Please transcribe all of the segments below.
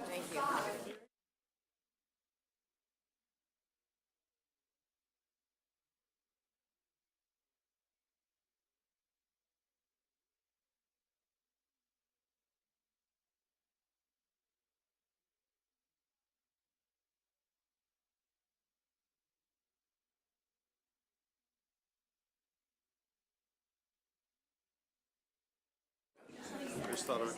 Thank you. I just thought of it.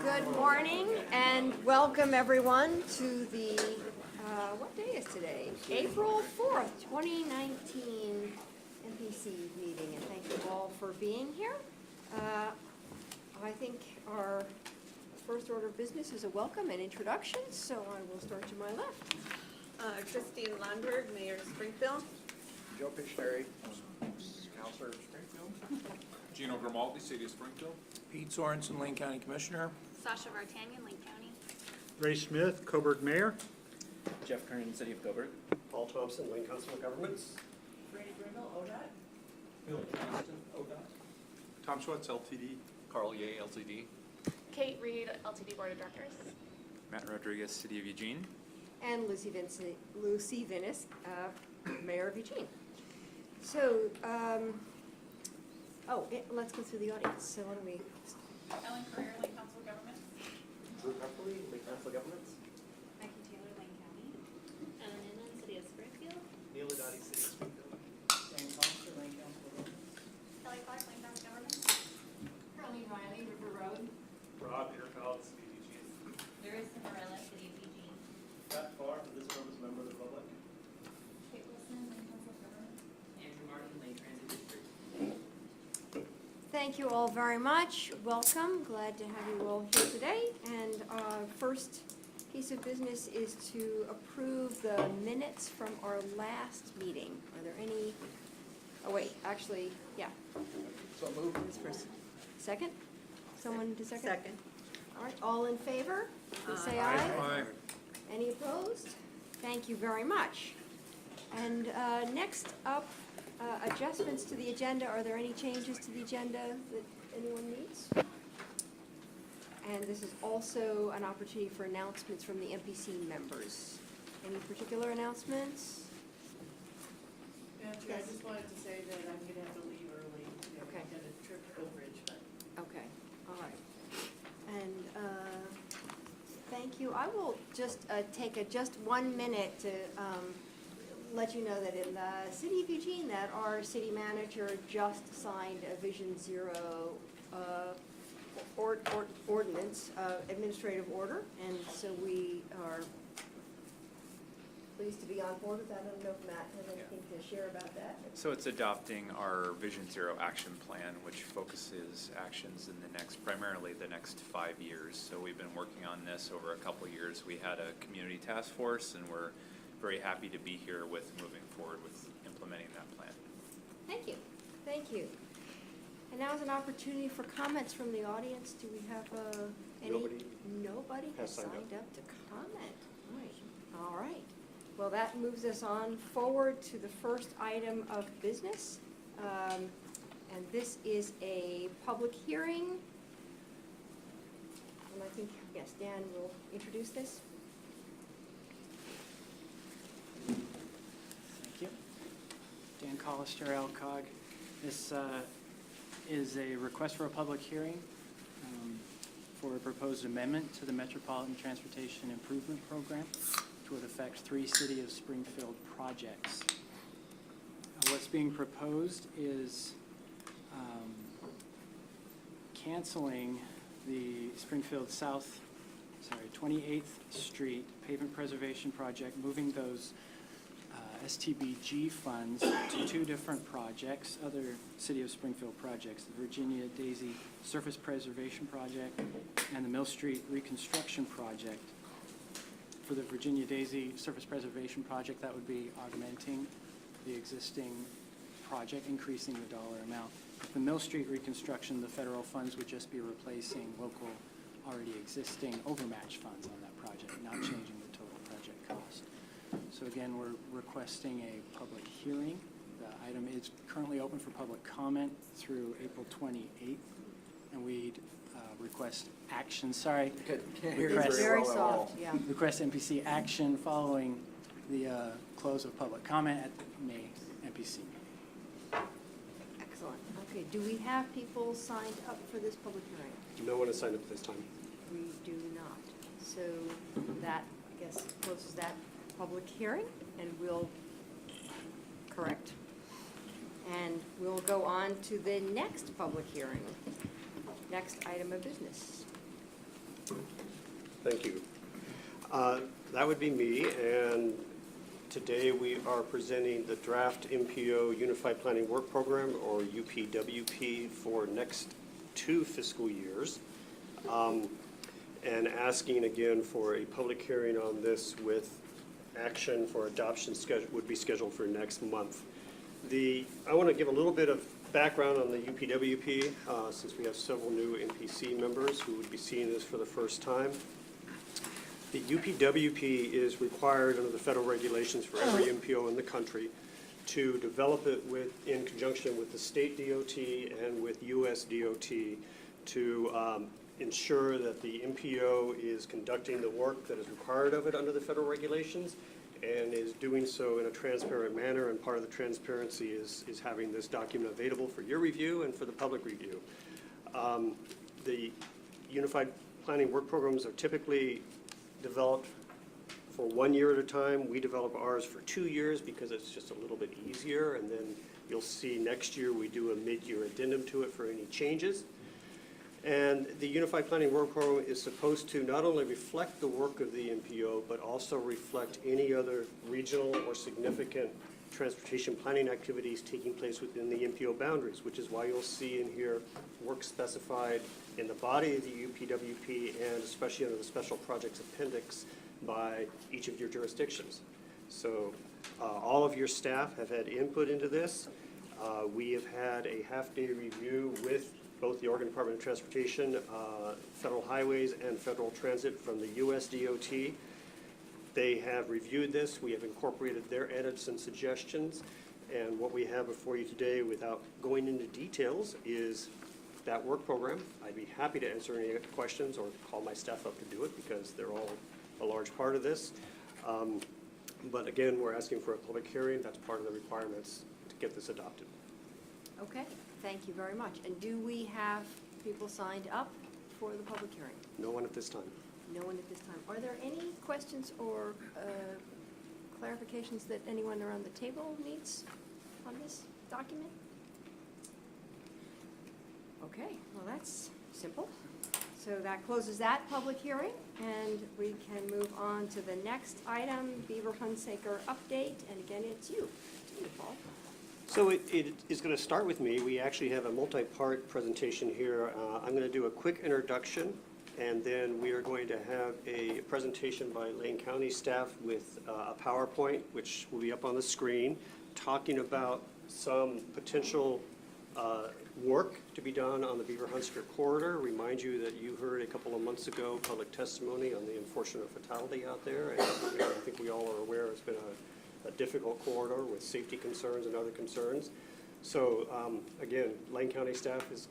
Good morning and welcome everyone to the, what day is today? April 4th, 2019 MPC meeting, and thank you all for being here. I think our first order of business is a welcome and introduction, so I will start to my left. Christine Lundberg, Mayor of Springfield. Joe Pictionary, Councilor of Springfield. Gino Grimaldi, City of Springfield. Pete Sorensen, Lane County Commissioner. Sasha Vartanian, Lake County. Ray Smith, Coburg Mayor. Jeff Kernan, City of Coburg. Paul Thompson, Lane Council of Governments. Brady Brindle, ODOT. Bill Johnston, ODOT. Tom Schwartz, LTD. Carl Ye, LTD. Kate Reed, LTD Board of Directors. Matt Rodriguez, City of Eugene. And Lucy Vinnis, Mayor of Eugene. So, let's go through the audience. So why don't we? Ellen Career, Lake Council of Governments. Drew Pepperly, Lane Council of Governments. Becky Taylor, Lake County. Ellen Inland, City of Springfield. Neil Adati, City of Springfield. Jane Thompson, Lane Council of Governments. Kelly Clark, Lake Council of Governments. Carleen Riley, River Road. Rob Peterfeld, City of Eugene. Larissa Morella, City of Eugene. Pat Farr, for this purpose, member of the public. Kate Wilson, Lake Council of Governments. Andrew Martin, Lake Transit District. Thank you all very much. Welcome. Glad to have you all here today. And first piece of business is to approve the minutes from our last meeting. Are there any? Oh wait, actually, yeah. So moved. This first. Second? Someone to second? Second. All right. All in favor? Please say aye. Any opposed? Thank you very much. And next up, adjustments to the agenda. Are there any changes to the agenda that anyone needs? And this is also an opportunity for announcements from the MPC members. Any particular announcements? Madam Chair, I just wanted to say that I'm gonna have to leave early. Okay. I've got a trip to Oakridge, but. Okay, all right. And thank you. I will just take just 1 minute to let you know that in the City of Eugene that our city manager just signed a Vision Zero ordinance, administrative order, and so we are pleased to be on board with that. I don't know if Matt has anything to share about that. So it's adopting our Vision Zero action plan, which focuses actions in primarily the next 5 years. So we've been working on this over a couple of years. We had a community task force, and we're very happy to be here with moving forward with implementing that plan. Thank you, thank you. And now is an opportunity for comments from the audience. Do we have any? Nobody has signed up to comment. Right. All right. Well, that moves us on forward to the first item of business. And this is a public hearing. And I think, yes, Dan will introduce this. Thank you. Dan Collister, LCOG. This is a request for a public hearing for a proposed amendment to the Metropolitan Transportation Improvement Program, which would affect 3 City of Springfield projects. What's being proposed is canceling the Springfield 28th Street pavement preservation project, moving those STBG funds to 2 different projects, other City of Springfield projects, the Virginia Daisy Surface Preservation Project and the Mill Street Reconstruction Project. For the Virginia Daisy Surface Preservation Project, that would be augmenting the existing project, increasing the dollar amount. The Mill Street Reconstruction, the federal funds would just be replacing local already existing overmatch funds on that project, not changing the total project cost. So again, we're requesting a public hearing. The item is currently open for public comment through April 28th, and we'd request action, sorry. It's very soft, yeah. Request MPC action following the close of public comment at the May MPC meeting. Excellent. Okay, do we have people signed up for this public hearing? No one has signed up this time. We do not. So that, I guess, closes that public hearing, and we'll correct. And we'll go on to the next public hearing. Next item of business. Thank you. That would be me, and today we are presenting the draft MPO Unified Planning Work Program, or UPWP, for next 2 fiscal years, and asking again for a public hearing on this with action for adoption would be scheduled for next month. I want to give a little bit of background on the UPWP, since we have several new NPC members who would be seeing this for the first time. The UPWP is required under the federal regulations for every MPO in the country to develop it in conjunction with the state DOT and with US DOT to ensure that the MPO is conducting the work that is required of it under the federal regulations and is doing so in a transparent manner, and part of the transparency is having this document available for your review and for the public review. The Unified Planning Work Programs are typically developed for 1 year at a time. We develop ours for 2 years because it's just a little bit easier, and then you'll see next year we do a mid-year addendum to it for any changes. And the Unified Planning Work Program is supposed to not only reflect the work of the MPO, but also reflect any other regional or significant transportation planning activities taking place within the MPO boundaries, which is why you'll see in here work specified in the body of the UPWP and especially under the Special Projects Appendix by each of your jurisdictions. So all of your staff have had input into this. We have had a half-day review with both the Oregon Department of Transportation, Federal Highways, and Federal Transit from the US DOT. They have reviewed this. We have incorporated their edits and suggestions. And what we have before you today, without going into details, is that work program. I'd be happy to answer any questions or call my staff up to do it because they're all a large part of this. But again, we're asking for a public hearing. That's part of the requirements to get this adopted. Okay, thank you very much. And do we have people signed up for the public hearing? No one at this time. No one at this time. Are there any questions or clarifications that anyone around the table needs on this document? Okay, well, that's simple. So that closes that public hearing, and we can move on to the next item, Beaver Hunsaker update. And again, it's you, Paul. So it is going to start with me. We actually have a multi-part presentation here. I'm going to do a quick introduction, and then we are going to have a presentation by Lane County staff with a PowerPoint, which will be up on the screen, talking about some potential work to be done on the Beaver-Hunsker corridor. Remind you that you heard a couple of months ago public testimony on the unfortunate fatality out there. And I think we all are aware it's been a difficult corridor with safety concerns and other concerns. So again, Lane County staff is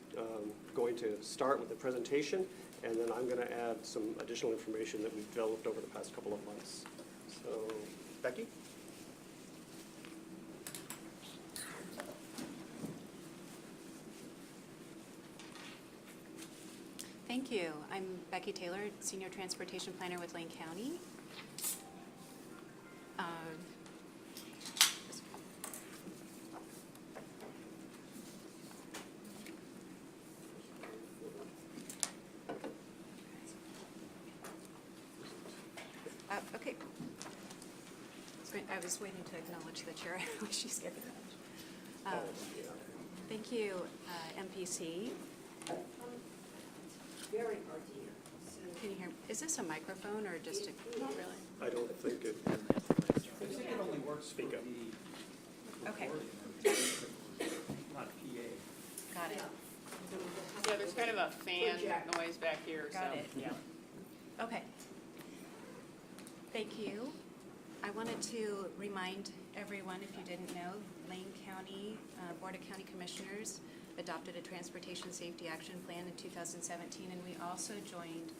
going to start with the presentation, and then I'm going to add some additional information that we've developed over the past couple of months. So, Becky? Thank you. I'm Becky Taylor, Senior Transportation Planner with Lane County. Okay. I was waiting to acknowledge the chair. She's getting it. Thank you, MPC. Very hard to hear. So- Can you hear? Is this a microphone or just a? Not really. I don't think it. I think it only works for Speak up. the Okay. not PA. Got it. Yeah, there's kind of a fan Project. noise back here, so. Got it. Yeah. Okay. Thank you. I wanted to remind everyone, if you didn't know, Lane County Board of County Commissioners adopted a Transportation Safety Action Plan in 2017, and we also joined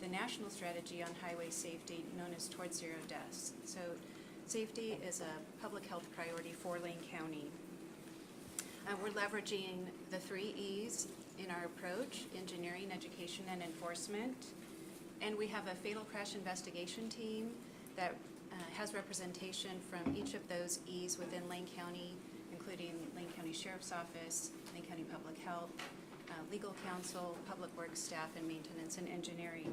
the National Strategy on Highway Safety, known as Towards Zero Deaths. So safety is a public health priority for Lane County. We're leveraging the 3 E's in our approach: engineering, education, and enforcement. And we have a fatal crash investigation team that has representation from each of those E's within Lane County, including Lane County Sheriff's Office, Lane County Public Health, Legal Counsel, Public Works staff, and maintenance and engineering.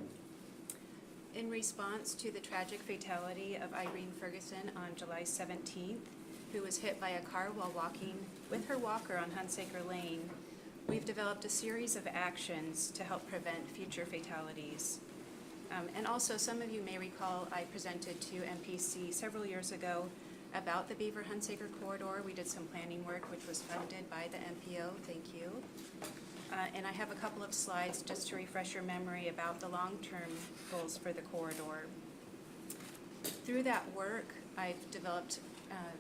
In response to the tragic fatality of Irene Ferguson on July 17th, who was hit by a car while walking with her walker on Hunsaker Lane, we've developed a series of actions to help prevent future fatalities. And also, some of you may recall I presented to MPC several years ago about the Beaver-Hunsaker corridor. We did some planning work, which was funded by the MPO. Thank you. And I have a couple of slides just to refresh your memory about the long-term goals for the corridor. Through that work, I've developed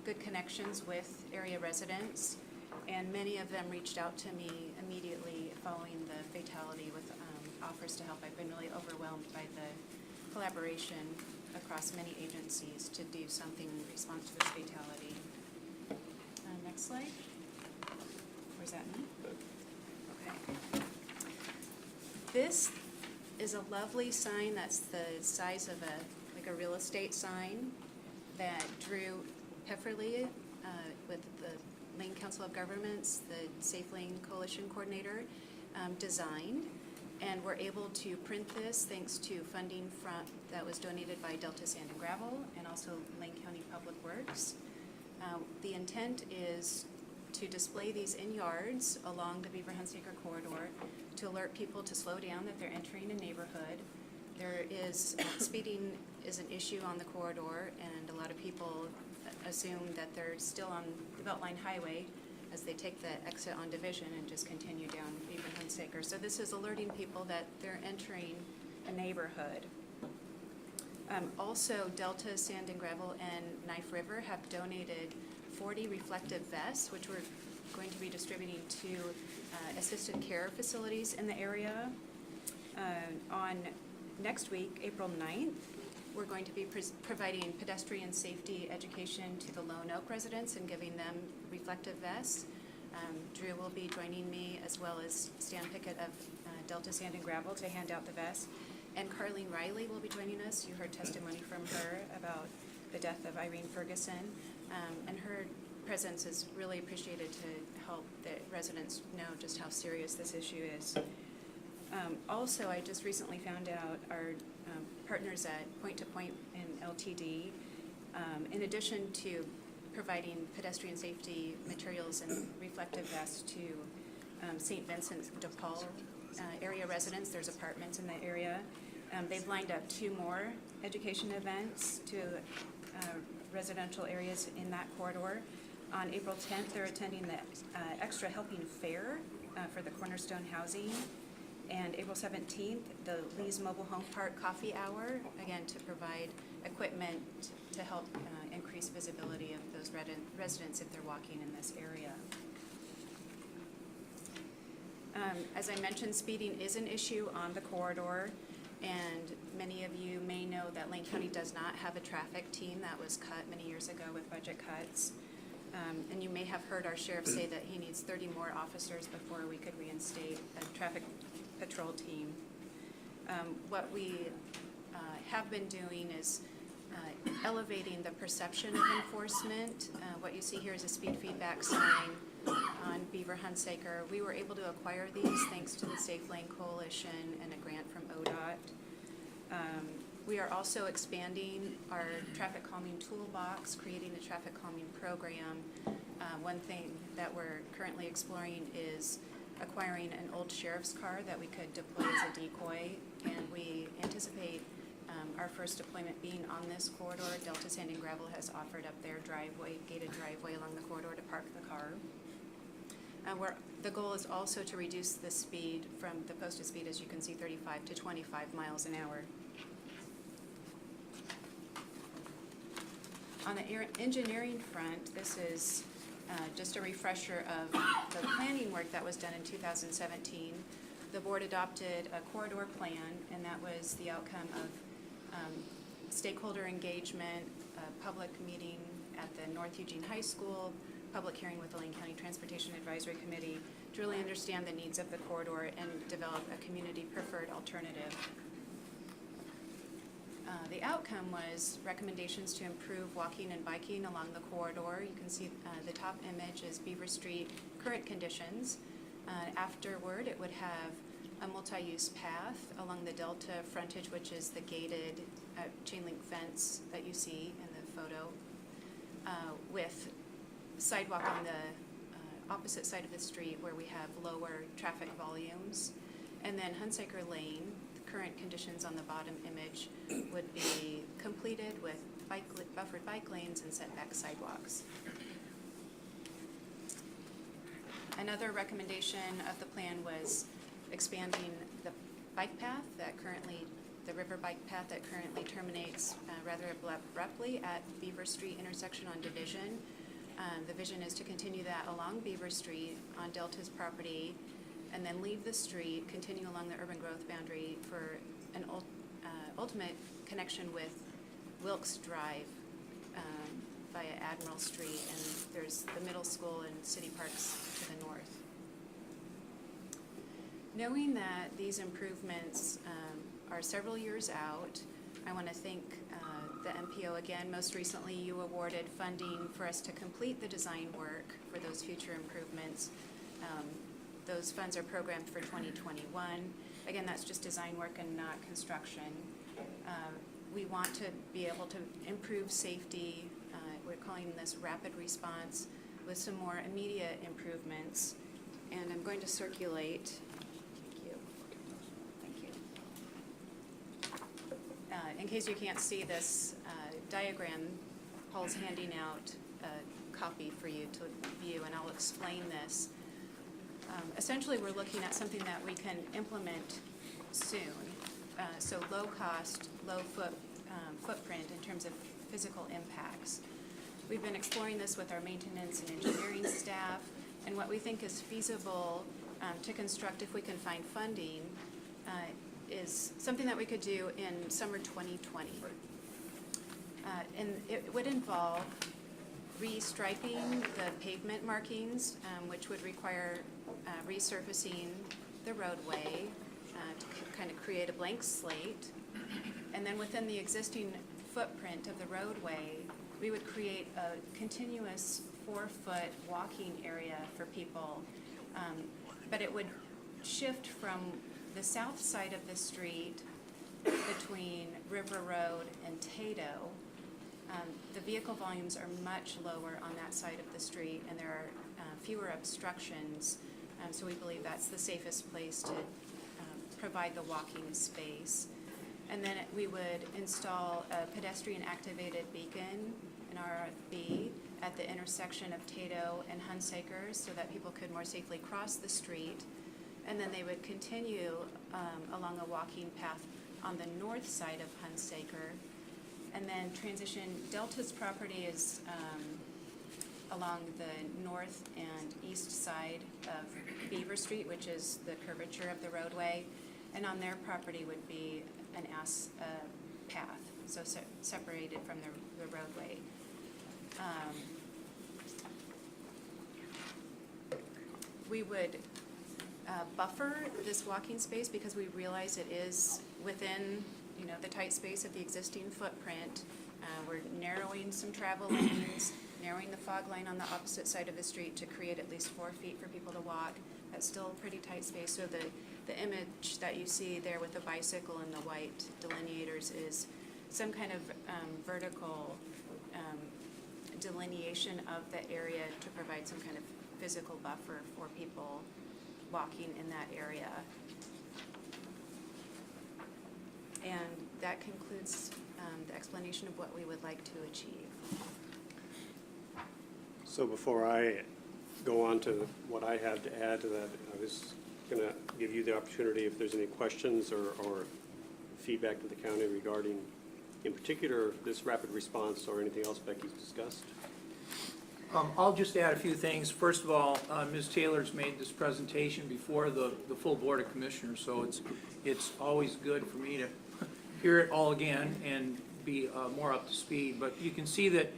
good connections with area residents, and many of them reached out to me immediately following the fatality with offers to help. I've been really overwhelmed by the collaboration across many agencies to do something in response to this fatality. Next slide. Or is that me? Okay. This is a lovely sign that's the size of a real estate sign that Drew Pefferly with the Lane Council of Governments, the Safe Lane Coalition Coordinator, designed. And we're able to print this thanks to funding that was donated by Delta Sand and Gravel and also Lane County Public Works. The intent is to display these in yards along the Beaver-Hunsaker corridor to alert people to slow down that they're entering a neighborhood. There is, speeding is an issue on the corridor, and a lot of people assume that they're still on the Beltline Highway as they take the exit on Division and just continue down Beaver-Hunsaker. So this is alerting people that they're entering a neighborhood. Also, Delta Sand and Gravel and Knife River have donated 40 reflective vests, which we're going to be distributing to assisted care facilities in the area. On next week, April 9th, we're going to be providing pedestrian safety education to the Lone Oak residents and giving them reflective vests. Drew will be joining me, as well as Stan Pickett of Delta Sand and Gravel, to hand out the vests. And Carlene Riley will be joining us. You heard testimony from her about the death of Irene Ferguson. And her presence is really appreciated to help the residents know just how serious this issue is. Also, I just recently found out our partners at Point to Point in LTD, in addition to providing pedestrian safety materials and reflective vests to St. Vincent de Paul area residents. There's apartments in that area. They've lined up 2 more education events to residential areas in that corridor On April 10th, they're attending the Extra Helping Fair for the Cornerstone Housing. And April 17th, the Lee's Mobile Home Park Coffee Hour, again, to provide equipment to help increase visibility of those residents if they're walking in this area. As I mentioned, speeding is an issue on the corridor, and many of you may know that Lane County does not have a traffic team. That was cut many years ago with budget cuts. And you may have heard our sheriff say that he needs 30 more officers before we could reinstate a traffic patrol team. What we have been doing is elevating the perception of enforcement. What you see here is a speed feedback sign on Beaver Hunsaker. We were able to acquire these thanks to the Safe Lane Coalition and a grant from ODOT. We are also expanding our traffic calming toolbox, creating a traffic calming program. One thing that we're currently exploring is acquiring an old sheriff's car that we could deploy as a decoy, and we anticipate our first deployment being on this corridor. Delta Sand and Gravel has offered up their driveway, gated driveway along the corridor to park the car. The goal is also to reduce the speed from the posted speed, as you can see, 35 to 25 miles an hour. On the engineering front, this is just a refresher of the planning work that was done in 2017. The board adopted a corridor plan, and that was the outcome of stakeholder engagement, a public meeting at the North Eugene High School, public hearing with the Lane County Transportation Advisory Committee to really understand the needs of the corridor and develop a community preferred alternative. The outcome was recommendations to improve walking and biking along the corridor. You can see the top image is Beaver Street current conditions. Afterward, it would have a multi-use path along the Delta frontage, which is the gated chain link fence that you see in the photo, with sidewalk on the opposite side of the street where we have lower traffic volumes. And then Hunsaker Lane, the current conditions on the bottom image, would be completed with buffered bike lanes and setback sidewalks. Another recommendation of the plan was expanding the bike path that currently, the river bike path that currently terminates rather abruptly at Beaver Street intersection on Division. The vision is to continue that along Beaver Street on Delta's property, and then leave the street, continue along the urban growth boundary for an ultimate connection with Wilkes Drive via Admiral Street, and there's the middle school and city parks to the north. Knowing that these improvements are several years out, I want to thank the MPO again. Most recently, you awarded funding for us to complete the design work for those future improvements. Those funds are programmed for 2021. Again, that's just design work and not construction. We want to be able to improve safety. We're calling this rapid response with some more immediate improvements. And I'm going to circulate. Thank you. In case you can't see this diagram, Paul's handing out a copy for you to view, and I'll explain this. Essentially, we're looking at something that we can implement soon. So low cost, low footprint in terms of physical impacts. We've been exploring this with our maintenance and engineering staff, and what we think is feasible to construct if we can find funding is something that we could do in summer 2020. And it would involve restriping the pavement markings, which would require resurfacing the roadway to kind of create a blank slate. And then within the existing footprint of the roadway, we would create a continuous 4-foot walking area for people. But it would shift from the south side of the street between River Road and Tato. The vehicle volumes are much lower on that side of the street, and there are fewer obstructions. So we believe that's the safest place to provide the walking space. And then we would install a pedestrian activated beacon an RFB at the intersection of Tato and Hunsaker so that people could more safely cross the street. And then they would continue along a walking path on the north side of Hunsaker, and then transition. Delta's property is along the north and east side of Beaver Street, which is the curvature of the roadway, and on their property would be an path, so separated from the roadway. We would buffer this walking space because we realize it is within, the tight space of the existing footprint. We're narrowing some travel lanes, narrowing the fog line on the opposite side of the street to create at least 4 feet for people to walk. That's still a pretty tight space. So the image that you see there with the bicycle and the white delineators is some kind of vertical delineation of the area to provide some kind of physical buffer for people walking in that area. And that concludes the explanation of what we would like to achieve. So before I go on to what I have to add to that, I was going to give you the opportunity if there's any questions or feedback to the county regarding, in particular, this rapid response or anything else Becky's discussed. I'll just add a few things. First of all, Ms. Taylor's made this presentation before the full Board of Commissioners, so it's always good for me to hear it all again and be more up to speed. But you can see that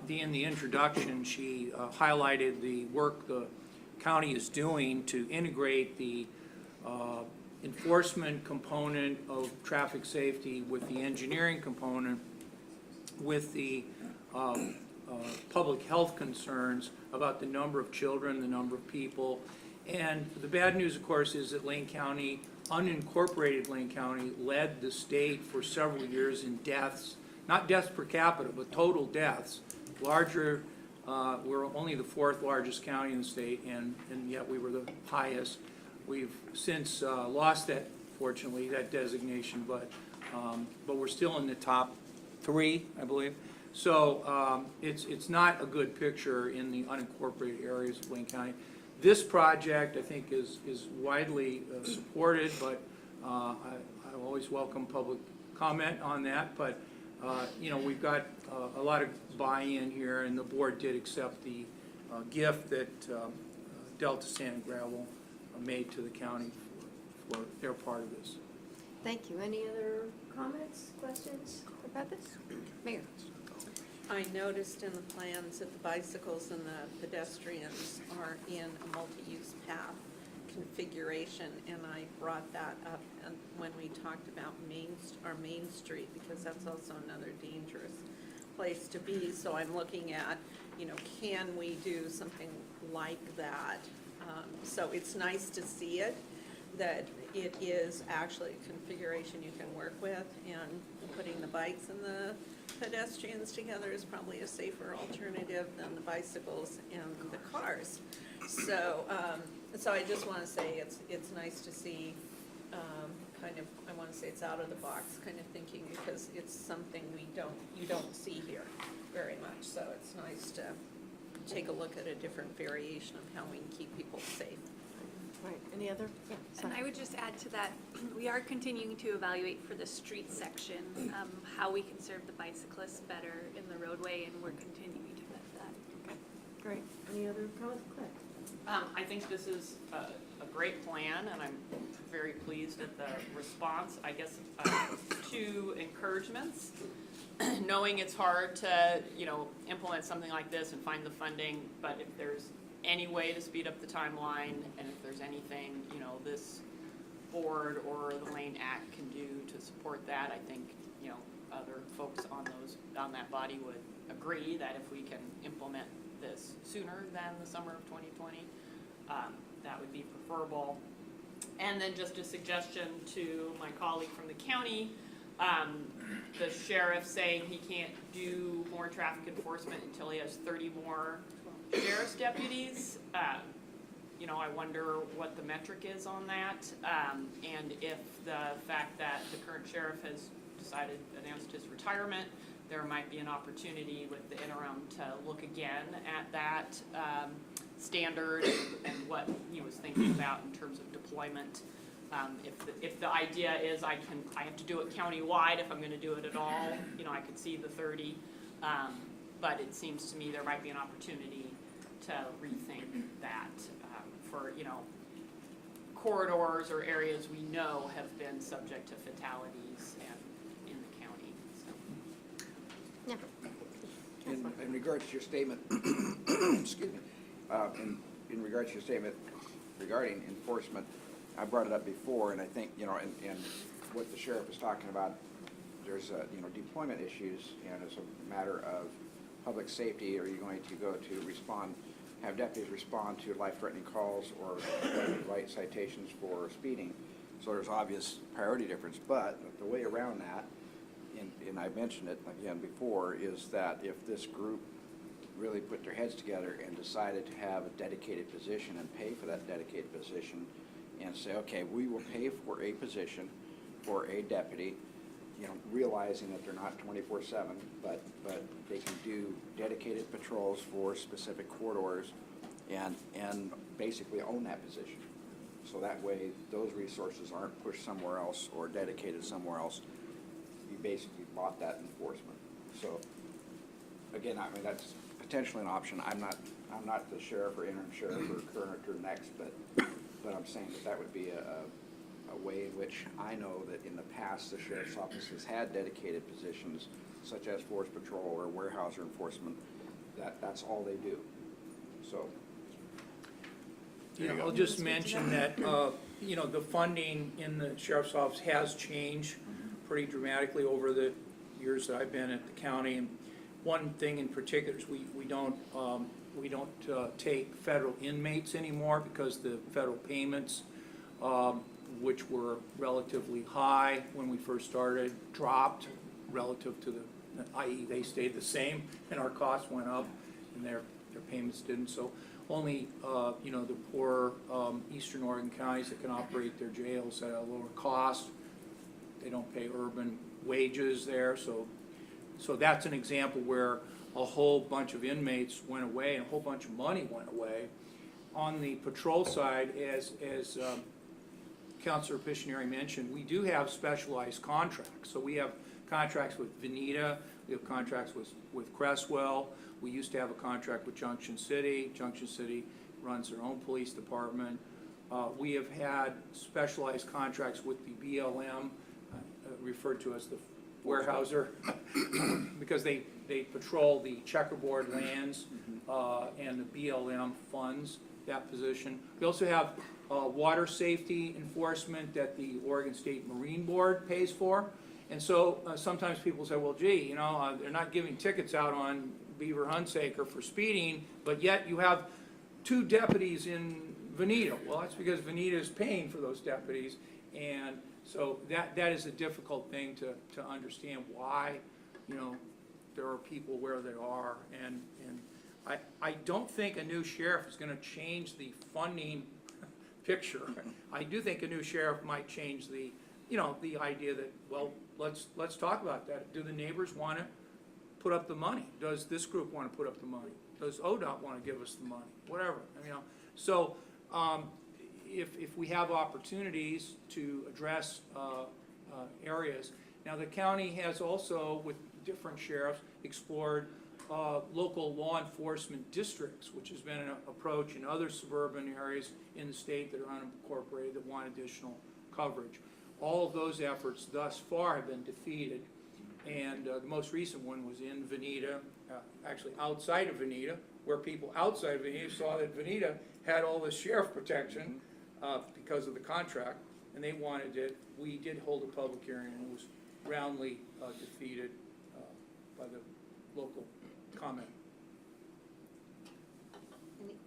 in the introduction, she highlighted the work the county is doing to integrate the enforcement component of traffic safety with the engineering component, with the public health concerns about the number of children, the number of people. And the bad news, of course, is that Lane County, unincorporated Lane County, led the state for several years in deaths, not deaths per capita, but total deaths. Larger, we're only the 4th largest county in the state, and yet we were the highest. We've since lost that, fortunately, that designation, but we're still in the top 3, I believe. So it's not a good picture in the unincorporated areas of Wayne County. This project, I think, is widely supported, but I always welcome public comment on that. But we've got a lot of buy-in here, and the board did accept the gift that Delta Sand and Gravel made to the county for their part of this. Thank you. Any other comments, questions about this? Mayor? I noticed in the plans that the bicycles and the pedestrians are in a multi-use path configuration, and I brought that up when we talked about our Main Street, because that's also another dangerous place to be. So I'm looking at, can we do something like that? So it's nice to see it, that it is actually a configuration you can work with, and putting the bikes and the pedestrians together is probably a safer alternative than the bicycles and the cars. So I just want to say it's nice to see I want to say it's out of the box kind of thinking, because it's something you don't see here very much. So it's nice to take a look at a different variation of how we can keep people safe. Right, any other? Yeah, And I would just add to that, we are continuing to evaluate for the street section, how we can serve the bicyclists better in the roadway, and we're continuing to vet that. Okay, great. Any other comments? Cliff? I think this is a great plan, and I'm very pleased at the response. I guess 2 encouragements. Knowing it's hard to, implement something like this and find the funding, but if there's any way to speed up the timeline, and if there's anything, this board or the Lane Act can do to support that, I think, other folks on that body would agree that if we can implement this sooner than the summer of 2020, that would be preferable. And then just a suggestion to my colleague from the county, the sheriff saying he can't do more traffic enforcement until he has 30 more sheriff's deputies. I wonder what the metric is on that, and if the fact that the current sheriff has decided, announced his retirement. There might be an opportunity with the interim to look again at that standard and what he was thinking about in terms of deployment. If the idea is I have to do it countywide if I'm going to do it at all, I could see the 30. But it seems to me there might be an opportunity to rethink that for, corridors or areas we know have been subject to fatalities and in the county, so. Yeah. In regards to your statement, excuse me, in regards to your statement regarding enforcement, I brought it up before, and I think, and what the sheriff was talking about, there's, deployment issues, and as a matter of public safety, are you going to go to respond, have deputies respond to life-threatening calls or write citations for speeding? So there's obvious priority difference, but the way around that, and I mentioned it again before, is that if this group really put their heads together and decided to have a dedicated position and pay for that dedicated position and say, okay, we will pay for a position for a deputy, realizing that they're not 24/7, but they can do dedicated patrols for specific corridors and basically own that position. So that way, those resources aren't pushed somewhere else or dedicated somewhere else. You basically bought that enforcement. So again, I mean, that's potentially an option. I'm not the sheriff or interim sheriff or current or next, but I'm saying that would be a way in which I know that in the past the sheriff's office has had dedicated positions such as force patrol or warehouser enforcement. That's all they do. So. I'll just mention that, the funding in the sheriff's office has changed pretty dramatically over the years that I've been at the county. And one thing in particular is we don't take federal inmates anymore because the federal payments, which were relatively high when we first started, dropped relative to i.e. they stayed the same and our costs went up and their payments didn't. So only, the poor eastern Oregon counties that can operate their jails at a lower cost. They don't pay urban wages there, so that's an example where a whole bunch of inmates went away and a whole bunch of money went away. On the patrol side, as Councilor Piscineri mentioned, we do have specialized contracts. So we have contracts with Veneta, we have contracts with Cresswell. We used to have a contract with Junction City. Junction City runs their own police department. We have had specialized contracts with the BLM, referred to as the warehouser, because they patrol the checkerboard lands, and the BLM funds that position. We also have water safety enforcement that the Oregon State Marine Board pays for. And so sometimes people say, well, gee, they're not giving tickets out on Beaver Hunsaker for speeding, but yet you have 2 deputies in Veneta. Well, that's because Veneta is paying for those deputies, and so that is a difficult thing to understand why, there are people where they are, and I don't think a new sheriff is going to change the funding picture. I do think a new sheriff might change the, the idea that, well, let's talk about that. Do the neighbors want to put up the money? Does this group want to put up the money? Does ODOT want to give us the money? Whatever, So if we have opportunities to address areas. Now, the county has also, with different sheriffs, explored local law enforcement districts, which has been an approach in other suburban areas in the state that are unincorporated that want additional coverage. All of those efforts thus far have been defeated, and the most recent one was in Veneta, actually outside of Veneta, where people outside of Veneta saw that Veneta had all this sheriff protection because of the contract, and they wanted it. We did hold a public hearing, and it was roundly defeated by the local comment.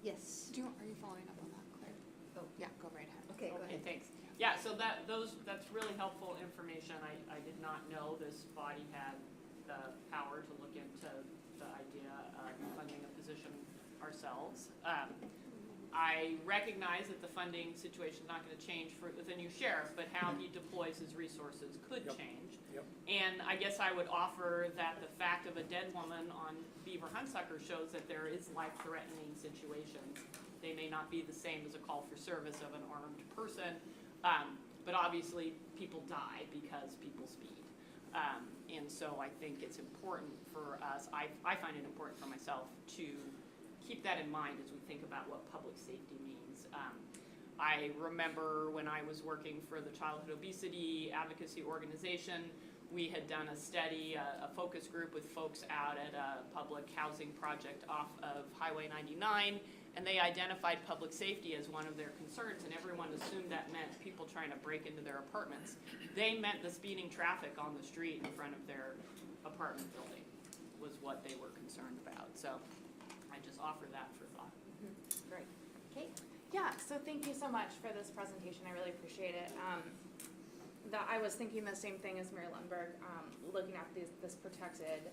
Yes. Are you following up on that, Claire? Oh, yeah, go right ahead. Okay, go Okay, ahead. thanks. Yeah, so that's really helpful information. I did not know this body had the power to look into the idea of funding a position ourselves. I recognize that the funding situation is not going to change with a new sheriff, but how he deploys his resources could change. Yep. And And I guess I would offer that the fact of a dead woman on Beaver Hunsucker shows that there is life-threatening situations. They may not be the same as a call for service of an armed person, but obviously people die because people speed. And so I think it's important for us, I find it important for myself to keep that in mind as we think about what public safety means. I remember when I was working for the Childhood Obesity Advocacy Organization, we had done a study, a focus group with folks out at a public housing project off of Highway 99, and they identified public safety as one of their concerns, and everyone assumed that meant people trying to break into their apartments. They meant the speeding traffic on the street in front of their apartment building was what they were concerned about. So I just offer that for thought. Great. Kate? Yeah, so thank you so much for this presentation. I really appreciate it. I was thinking the same thing as Mary Lundberg, looking at this protected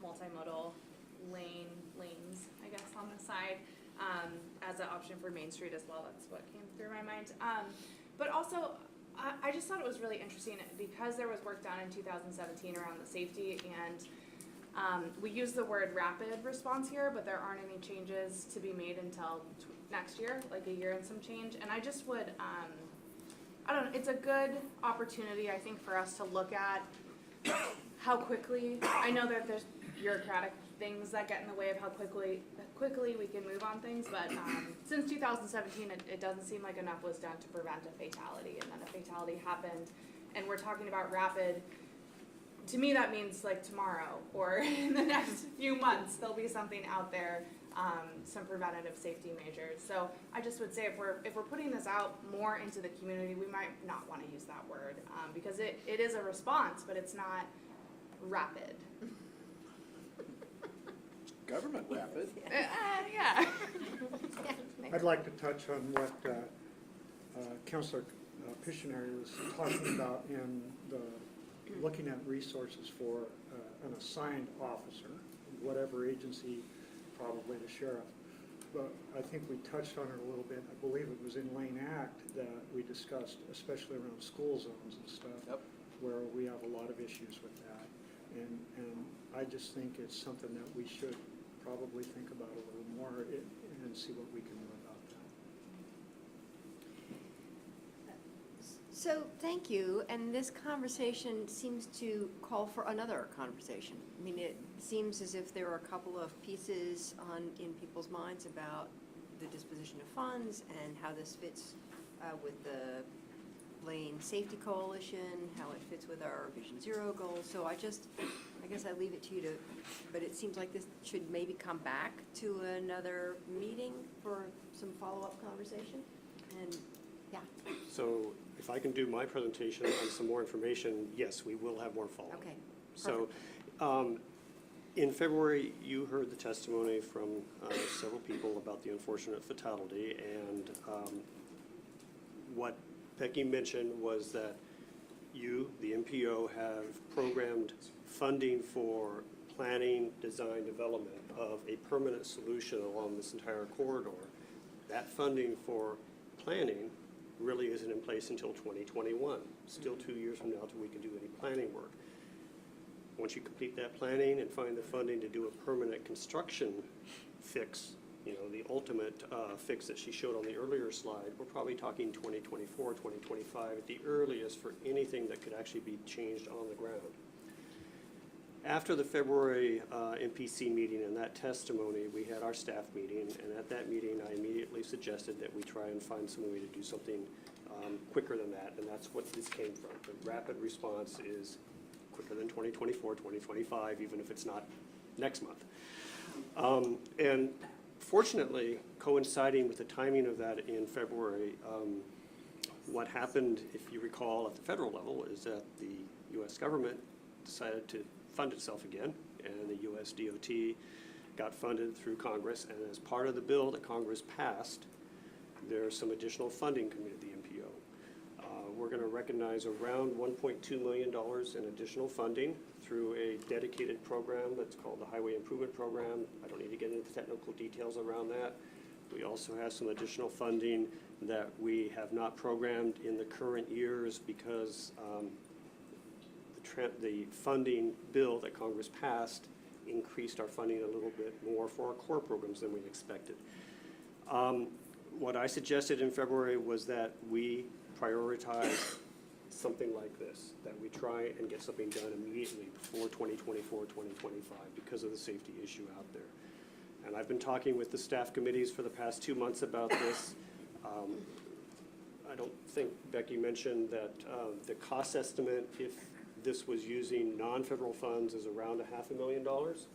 multimodal lanes, I guess, on the side as an option for Main Street as well. That's what came through my mind. But also, I just thought it was really interesting because there was work done in 2017 around the safety, and we use the word rapid response here, but there aren't any changes to be made until next year, like a year and some change. And I just would, I don't know, it's a good opportunity, I think, for us to look at how quickly, I know that there's bureaucratic things that get in the way of how quickly we can move on things, but since 2017, it doesn't seem like enough was done to prevent a fatality, and then a fatality happened, and we're talking about rapid. To me, that means like tomorrow or in the next few months, there'll be something out there, some preventative safety measures. So I just would say if we're putting this out more into the community, we might not want to use that word because it is a response, but it's not rapid. Government rapid. Yeah. I'd like to touch on what Councilor Piscinari was talking about in the looking at resources for an assigned officer, whatever agency, probably the sheriff. But I think we touched on it a little bit. I believe it was in Lane Act that we discussed, especially around school zones and stuff, Yep. where we have a lot of issues with that. And I just think it's something that we should probably think about a little more and see what we can do about that. So, thank you, and this conversation seems to call for another conversation. I mean, it seems as if there are a couple of pieces in people's minds about the disposition of funds and how this fits with the Lane Safety Coalition, how it fits with our Vision Zero goals. So I guess I leave it to you to, but it seems like this should maybe come back to another meeting for some follow-up conversation, and, yeah. So if I can do my presentation on some more information, yes, we will have more follow-up. Okay, So in February, you heard the testimony from several people about the unfortunate fatality, and what Becky mentioned was that you, the MPO, have programmed funding for planning, design, development of a permanent solution along this entire corridor. That funding for planning really isn't in place until 2021. Still 2 years from now till we can do any planning work. Once you complete that planning and find the funding to do a permanent construction fix, you know, the ultimate fix that she showed on the earlier slide, we're probably talking 2024, 2025 at the earliest for anything that could actually be changed on the ground. After the February MPC meeting and that testimony, we had our staff meeting, and at that meeting I immediately suggested that we try and find some way to do something quicker than that, and that's what this came from. The rapid response is quicker than 2024, 2025, even if it's not next month. And fortunately, coinciding with the timing of that in February, what happened, if you recall, at the federal level is that the U.S. government decided to fund itself again, and the U.S. DOT got funded through Congress, and as part of the bill that Congress passed, there's some additional funding coming to the MPO. We're going to recognize around $1.2 million in additional funding through a dedicated program that's called the Highway Improvement Program. I don't need to get into technical details around that. We also have some additional funding that we have not programmed in the current years because the the funding bill that Congress passed increased our funding a little bit more for our core programs than we expected. What I suggested in February was that we prioritize something like this, that we try and get something done immediately before 2024, 2025 because of the safety issue out there. And I've been talking with the staff committees for the past 2 months about this. I don't think Becky mentioned that the cost estimate, if this was using non-federal funds, is around $500,000.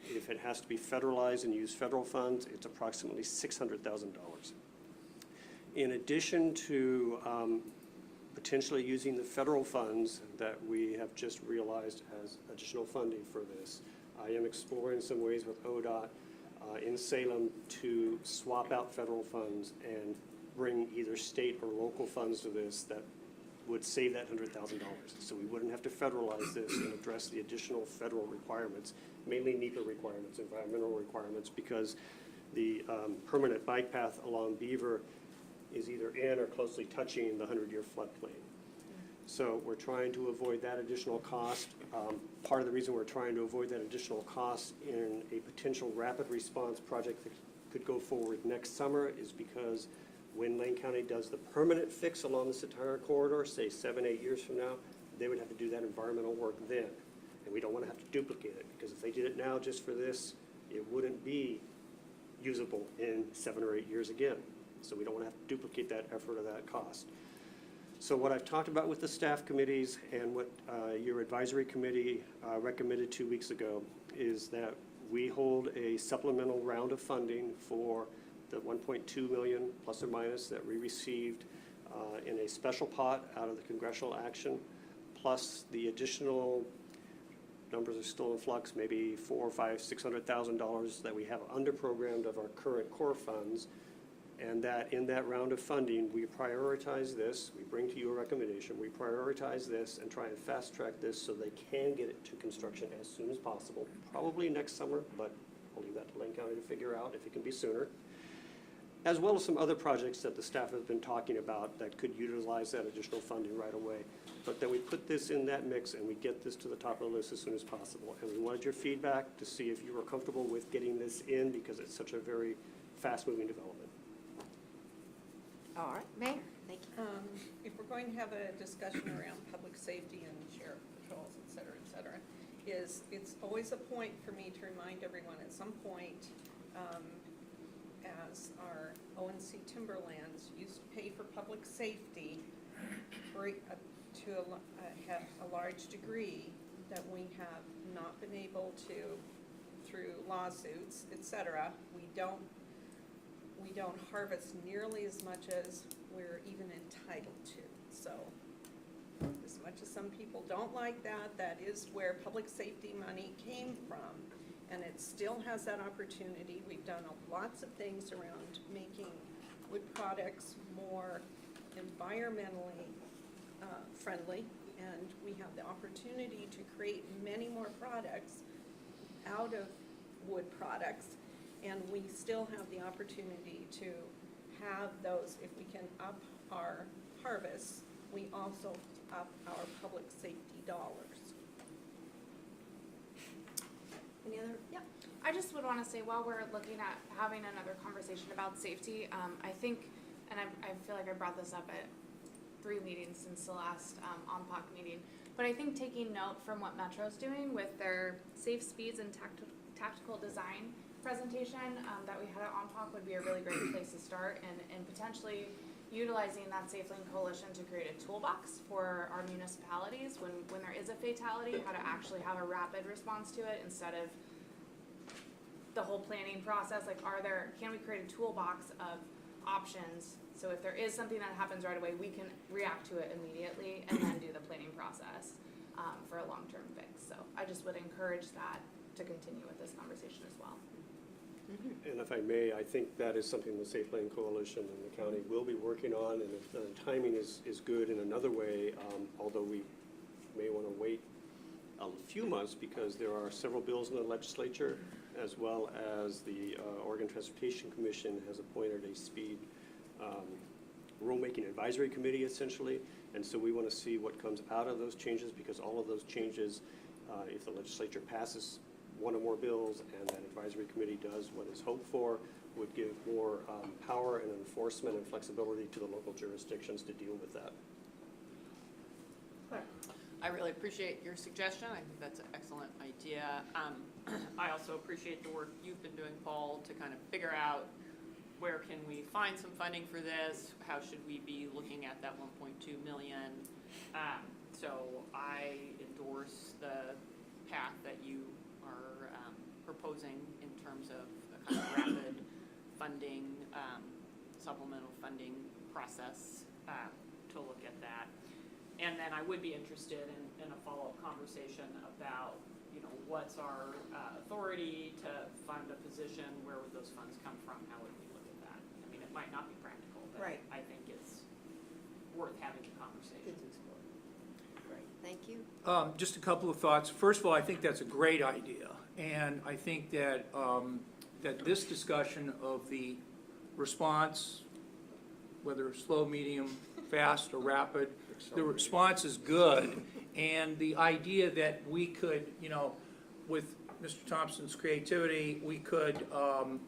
If it has to be federalized and use federal funds, it's approximately $600,000. In addition to potentially using the federal funds that we have just realized as additional funding for this, I am exploring some ways with ODOT in Salem to swap out federal funds and bring either state or local funds to this that would save that $100,000. So we wouldn't have to federalize this and address the additional federal requirements, mainly NEPA requirements, environmental requirements, because the permanent bike path along Beaver is either in or closely touching the 100-year floodplain. So we're trying to avoid that additional cost. Part of the reason we're trying to avoid that additional cost in a potential rapid response project that could go forward next summer is because when Lane County does the permanent fix along this entire corridor, say 7-8 years from now, they would have to do that environmental work then. And we don't want to have to duplicate it, because if they did it now just for this, it wouldn't be usable in 7 or 8 years again. So we don't want to have to duplicate that effort or that cost. So what I've talked about with the staff committees and what your advisory committee recommended 2 weeks ago is that we hold a supplemental round of funding for the $1.2 million plus or minus that we received in a special pot out of the congressional action, plus the additional numbers are still in flux, maybe $400,000, $500,000, $600,000 that we have underprogrammed of our current core funds, and that in that round of funding, we prioritize this, we bring to you a recommendation, we prioritize this and try and fast track this so they can get it to construction as soon as possible, probably next summer, but I'll leave that to Lane County to figure out if it can be sooner, as well as some other projects that the staff has been talking about that could utilize that additional funding right away. But that we put this in that mix and we get this to the top of the list as soon as possible. And we wanted your feedback to see if you were comfortable with getting this in because it's such a very fast-moving development. All right, Mayor, thank you. If we're going to have a discussion around public safety and sheriff patrols, et cetera, it's always a point for me to remind everyone at some point, as our ONC Timberlands used to pay for public safety to a large degree, that we have not been able to, through lawsuits, et cetera, we don't harvest nearly as much as we're even entitled to. So as much as some people don't like that, that is where public safety money came from. And it still has that opportunity. We've done lots of things around making wood products more environmentally friendly. And we have the opportunity to create many more products out of wood products. And we still have the opportunity to have those, if we can up our harvests, we also up our public safety dollars. Any other? Yeah, I just would want to say while we're looking at having another conversation about safety, I think, and I feel like I brought this up at 3 meetings since the last OMPOC meeting, but I think taking note from what Metro's doing with their safe speeds and tactical design presentation that we had at OMPOC would be a really great place to start, and potentially utilizing that SafeLane Coalition to create a toolbox for our municipalities when there is a fatality, how to actually have a rapid response to it instead of the whole planning process. Like, can we create a toolbox of options so if there is something that happens right away, we can react to it immediately and then do the planning process for a long-term fix. So I just would encourage that to continue with this conversation as well. And if I may, I think that is something the Safe Lane Coalition and the county will be working on, and if the timing is good in another way, although we may want to wait a few months because there are several bills in the legislature, as well as the Oregon Transportation Commission has appointed a speed rulemaking advisory committee essentially. And so we want to see what comes out of those changes, because all of those changes, if the legislature passes one or more bills and that advisory committee does what is hoped for, would give more power and enforcement and flexibility to the local jurisdictions to deal with that. I really appreciate your suggestion. I think that's an excellent idea. I also appreciate the work you've been doing, Paul, to kind of figure out where can we find some funding for this? How should we be looking at that 1.2 million? So I endorse the path that you are proposing in terms of a kind of rapid funding, supplemental funding process to look at that. And then I would be interested in a follow-up conversation about, you know, what's our authority to fund a position, where would those funds come from, how would we look at that? I mean, it might not be practical, but Right. I think it's worth having a conversation. Great, thank you. Just a couple of thoughts. First of all, I think that's a great idea, and I think that that this discussion of the response, whether slow, medium, fast, or rapid, the response is good, and the idea that we could, you know, with Mr. Thompson's creativity, we could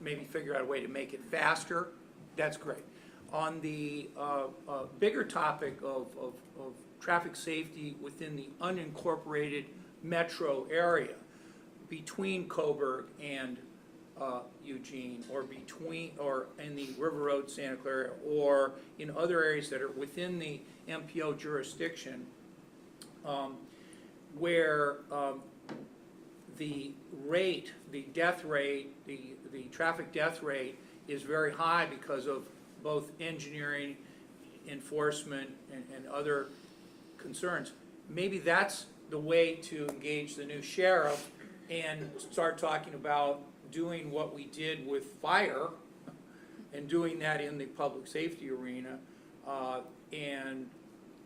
maybe figure out a way to make it faster. That's great. On the bigger topic of traffic safety within the unincorporated metro area, between Coburg and Eugene, or in the River Road, Santa Clara, or in other areas that are within the MPO jurisdiction, where the death rate, the traffic death rate is very high because of both engineering, enforcement, and other concerns. Maybe that's the way to engage the new sheriff and start talking about doing what we did with fire and doing that in the public safety arena. And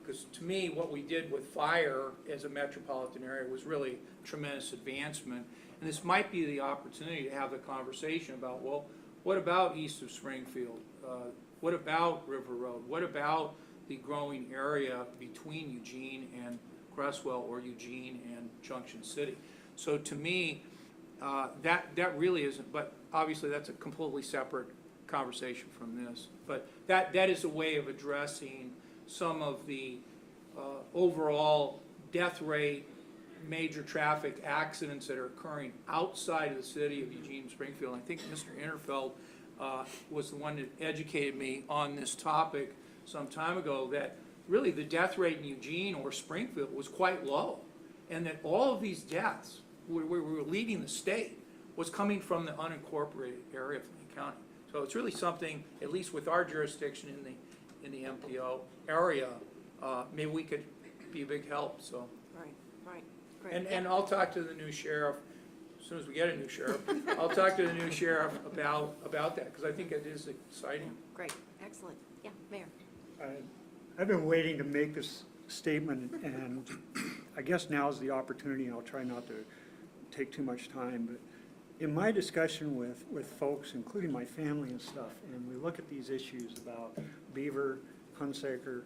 because to me, what we did with fire as a metropolitan area was really tremendous advancement. And this might be the opportunity to have the conversation about, well, what about east of Springfield? What about River Road? What about the growing area between Eugene and Cresswell, or Eugene and Junction City? So to me, that really isn't, but obviously that's a completely separate conversation from this. But that is a way of addressing some of the overall death rate, major traffic accidents that are occurring outside of the city of Eugene and Springfield. I think Mr. Interfeld was the one that educated me on this topic some time ago, that really the death rate in Eugene or Springfield was quite low, and that all of these deaths, we were leading the state, was coming from the unincorporated area of Lane County. So it's really something, at least with our jurisdiction in the MPO area, maybe we could be a big help. So. Right, great. And I'll talk to the new sheriff as soon as we get a new sheriff. I'll talk to the new sheriff about that, because I think it is exciting. Great, excellent. Yeah, Mayor. I've been waiting to make this statement, and I guess now is the opportunity, and I'll try not to take too much time, but in my discussion with folks, including my family and stuff, and we look at these issues about Beaver, Hunsaker,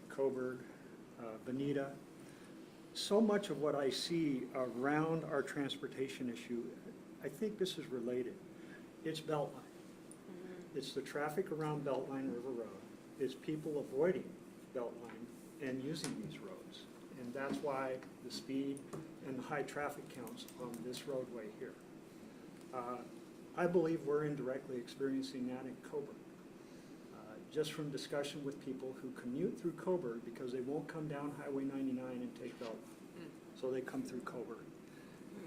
Coburg, Bonita, so much of what I see around our transportation issue, I think this is related. It's Beltline. It's the traffic around Beltline River Road. It's people avoiding Beltline and using these roads. And that's why the speed and the high traffic counts on this roadway here. I believe we're indirectly experiencing that in Coburg. Just from discussion with people who commute through Coburg because they won't come down Highway 99 and take Beltline. So they come through Coburg.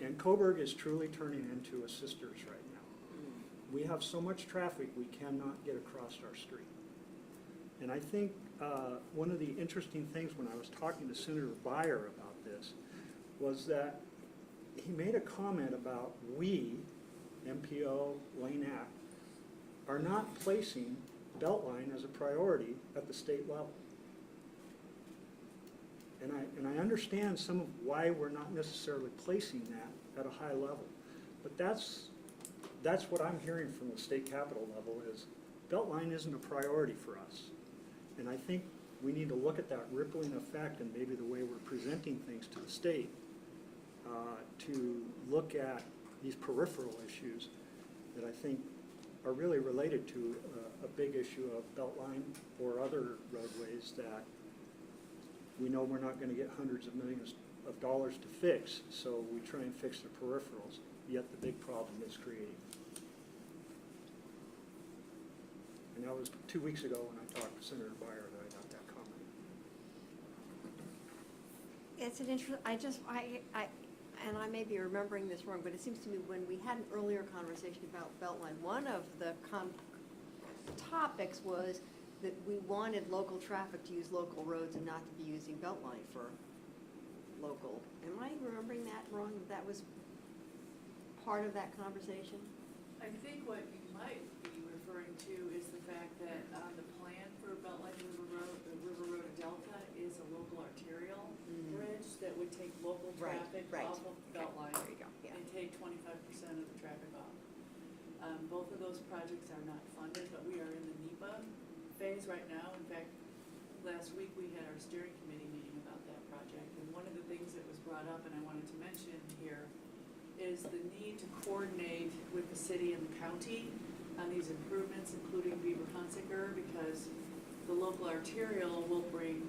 And Coburg is truly turning into a sisters right now. We have so much traffic we cannot get across our street. And I think one of the interesting things when I was talking to Senator Beyer about this was that he made a comment about we, MPO, Lane Act, are not placing Beltline as a priority at the state level. And I understand some of why we're not necessarily placing that at a high level. But that's what I'm hearing from the state capitol level is Beltline isn't a priority for us. And I think we need to look at that rippling effect and maybe the way we're presenting things to the state to look at these peripheral issues that I think are really related to a big issue of Beltline or other roadways that we know we're not going to get hundreds of millions of dollars to fix, so we try and fix the peripherals, yet the big problem is creating. And that was 2 weeks ago when I talked to Senator Beyer that I got that comment. It's an and I may be remembering this wrong, but it seems to me when we had an earlier conversation about Beltline, one of the topics was that we wanted local traffic to use local roads and not to be using Beltline for local. Am I remembering that wrong? That was part of that conversation? I think what you might be referring to is the fact that the plan for Beltline River Road, the River Road Delta, is a local arterial bridge that would take local traffic off of Beltline There you go, yeah. and take 25% of the traffic off. Both of those projects are not funded, but we are in the NEPA phase right now. In fact, last week we had our steering committee meeting about that project, and one of the things that was brought up, and I wanted to mention here, is the need to coordinate with the city and the county on these improvements, including Beaver Hunsaker, because the local arterial will bring,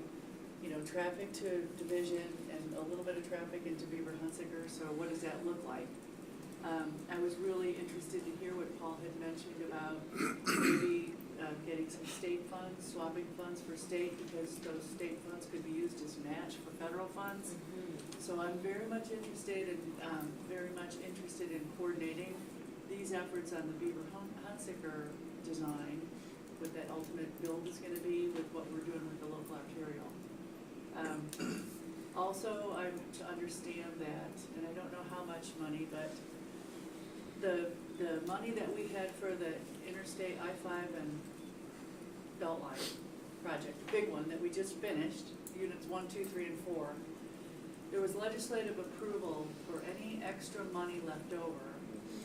traffic to Division and a little bit of traffic into Beaver Hunsaker. So what does that look like? I was really interested to hear what Paul had mentioned about maybe getting some state funds, swapping funds for state, because those state funds could be used as match for federal funds. So I'm very much interested in coordinating these efforts on the Beaver Hunsaker design, what that ultimate build is going to be with what we're doing with the local arterial. Also, I'm to understand that, and I don't know how much money, but the money that we had for the Interstate I-5 and Beltline project, the big one that we just finished, units 1, 2, 3, and 4, there was legislative approval for any extra money left over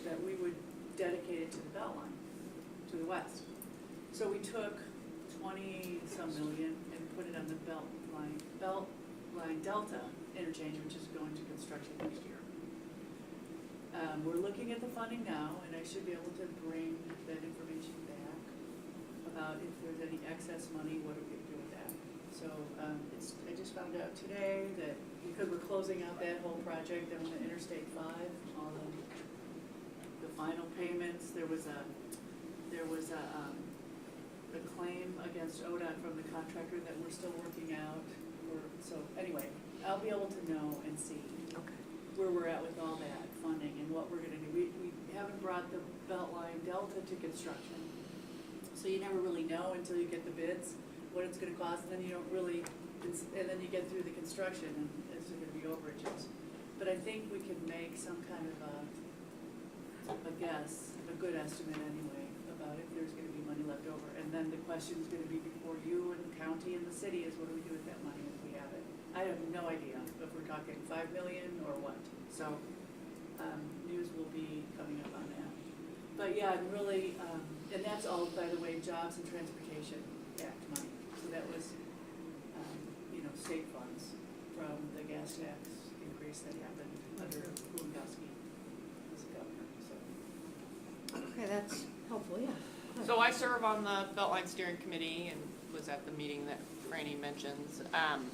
that we would dedicate it to the Beltline, to the west. So we took 20-some million and put it on the Beltline Delta interchange, which is going to construction next year. We're looking at the funding now, and I should be able to bring that information back about if there's any excess money, what are we going to do with that. So I just found out today that because we're closing out that whole project on the Interstate 5, all the final payments, there was a claim against ODOT from the contractor that we're still working out. So anyway, I'll be able to know and see where we're at with all that funding and what we're gonna do. We haven't brought the Beltline Delta to construction, so you never really know until you get the bids what it's gonna cost, and then you don't really, and then you get through the construction and it's gonna be overages. But I think we can make some kind of a guess, a good estimate anyway, about if there's gonna be money left over. And then the question's gonna be before you and the county and the city is what do we do with that money if we have it? I have no idea if we're talking 5 million or what. So news will be coming up on that. But yeah, I'm really, and that's all, by the way, Jobs and Transportation Act money. So that was, state funds from the gas tax increase that happened under Lewandowski as a governor. So. Okay, that's helpful, yeah. Good. So I serve on the Beltline Steering Committee and was at the meeting that Franny mentions. I'm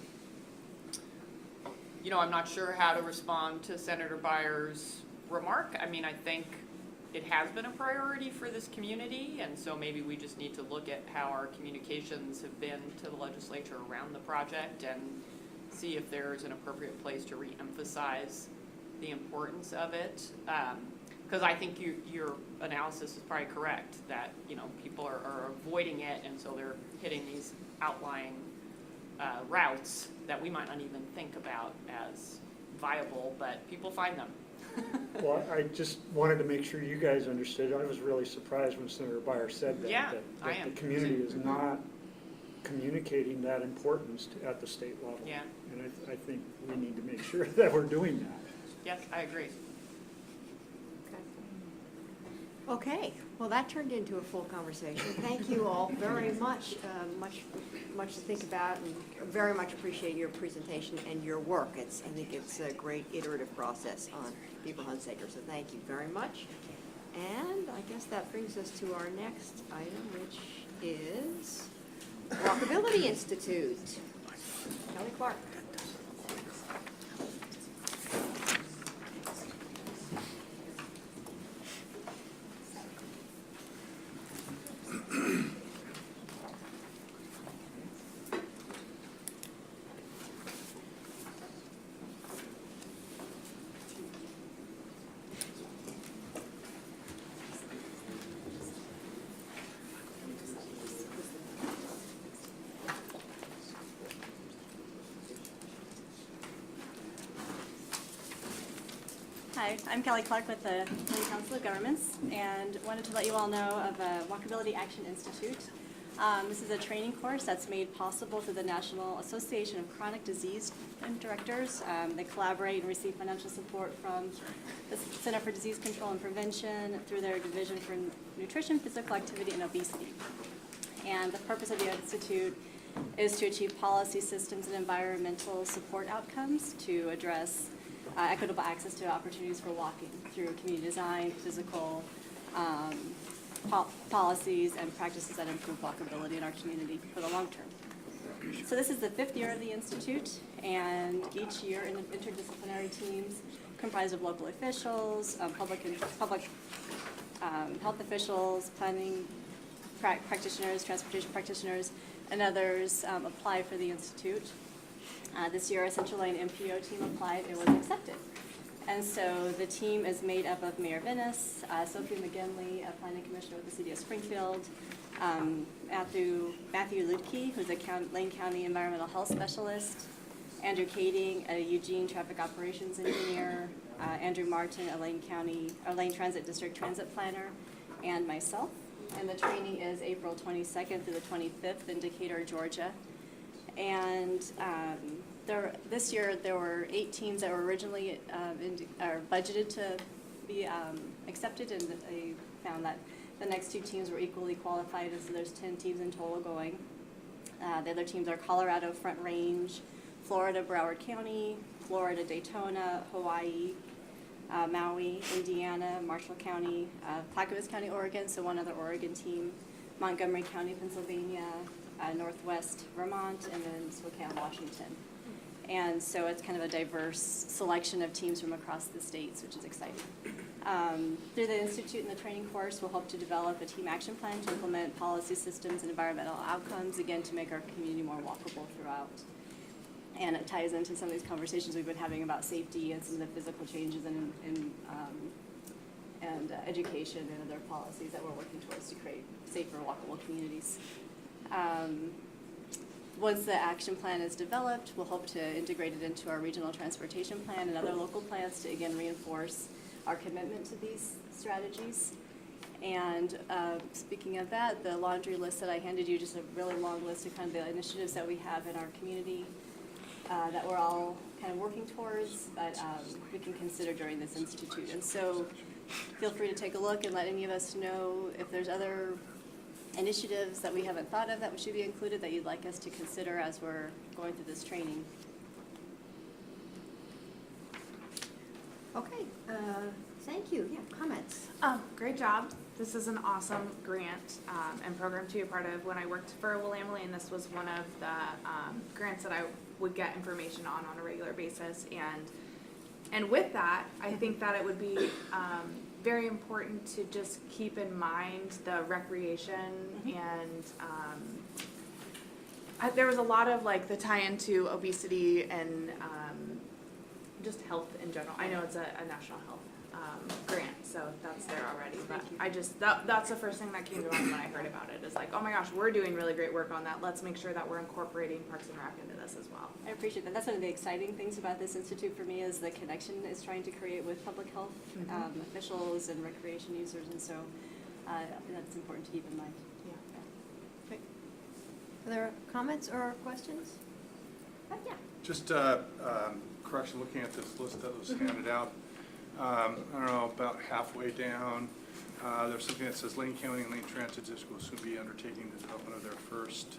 not sure how to respond to Senator Beyer's remark. I mean, I think it has been a priority for this community, and so maybe we just need to look at how our communications have been to the legislature around the project and see if there's an appropriate place to re-emphasize the importance of it. Because I think your analysis is probably correct, that people are avoiding it, and so they're hitting these outlying routes that we might not even think about as viable, but people find them. Well, I just wanted to make sure you guys understood. I was really surprised when Senator Beyer said that. Yeah, that I am. the community is not communicating that importance at the state level. Yeah. And I think we need to make sure that we're doing that. Yes, I agree. Okay. Okay, well, that turned into a full conversation. Thank you all very much, much to think about, and very much appreciate your presentation and your work. I think it's a great iterative process on Beaver Hunsaker, so thank you very much. And I guess that brings us to our next item, which is Walkability Institute. Kelly Clark. Hi, I'm Kelly Clark with the County Council of Governments, and wanted to let you all know of Walkability Action Institute. This is a training course that's made possible through the National Association of Chronic Disease Directors. They collaborate and receive financial support from the Center for Disease Control and Prevention through their Division for Nutrition, Physical Activity, and Obesity. And the purpose of the Institute is to achieve policy systems and environmental support outcomes to address equitable access to opportunities for walking through community design, physical policies, and practices that improve walkability in our community for the long term. So this is the 5th year of the Institute, and each year interdisciplinary teams comprised of local officials, public health officials, planning practitioners, transportation practitioners, and others apply for the Institute. This year, a Central Lane MPO team applied and was accepted. And so the team is made up of Mayor Venice, Sophie McGinley, a planning commissioner with the City of Springfield, Matthew Ludke, who's a Lane County environmental health specialist, Andrew Kading, a Eugene traffic operations engineer, Andrew Martin, a Lane Transit District transit planner, and myself. And the training is April 22nd through the 25th in Decatur, Georgia. And this year there were 8 teams that were originally budgeted to be accepted, and they found that the next 2 teams were equally qualified, and so there's 10 teams in total going. The other teams are Colorado Front Range, Florida Broward County, Florida Daytona, Hawaii, Maui, Indiana, Marshall County, Clackamas County, Oregon, so one other Oregon team, Montgomery County, Pennsylvania, Northwest Vermont, and then Spokane, Washington. And so it's kind of a diverse selection of teams from across the states, which is exciting. Through the Institute and the training course, we'll hope to develop a team action plan to implement policy systems and environmental outcomes, again, to make our community more walkable throughout. And it ties into some of these conversations we've been having about safety and some of the physical changes and education and other policies that we're working towards to create safer, walkable communities. Once the action plan is developed, we'll hope to integrate it into our regional transportation plan and other local plans to, again, reinforce our commitment to these strategies. And speaking of that, the laundry list that I handed you, just a really long list of kind of the initiatives that we have in our community that we're all kind of working towards, but we can consider during this institute. And so feel free to take a look and let any of us know if there's other initiatives that we haven't thought of that should be included that you'd like us to consider as we're going through this training. Okay, thank you. Yeah, comments? Great job. This is an awesome grant and program to be a part of. When I worked for William Lane, this was one of the grants that I would get information on a regular basis. And with that, I think that it would be very important to just keep in mind the recreation and there was a lot of like the tie into obesity and just health in general. I know it's a national health grant, so that's there already, but I just, that's the first thing that came to mind when I heard about it, is like, oh my gosh, we're doing really great work on that. Let's make sure that we're incorporating Parks and Rec into this as well. I appreciate that. That's one of the exciting things about this institute for me, is the connection it's trying to create with public health officials and recreation users, and so that's important to keep in mind. Yeah. Great. Are there comments or questions? Yeah. Just correction, looking at this list that was handed out, I don't know, about halfway down, There's something that says Lane County and Lane Transit District will soon be undertaking the development of their first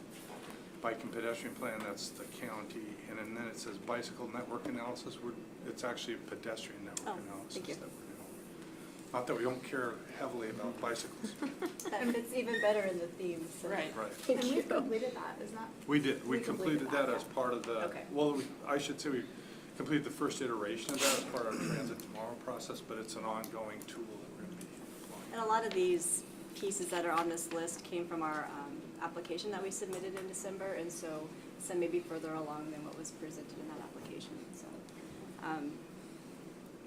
bike and pedestrian plan. That's the county. And then it says bicycle network analysis. It's actually a pedestrian network analysis thank you. that we're doing. Not that we don't care heavily about bicycles. That fits even better in the theme, so. Right. Right. And we've completed that, isn't that? We did. We We completed completed that that, as part of the, Okay. well, I should say we completed the first iteration of that as part of our Transit Tomorrow process, but it's an ongoing tool that we're going to be applying. And a lot of these pieces that are on this list came from our application that we submitted in December, and so some may be further along than what was presented in that application, so,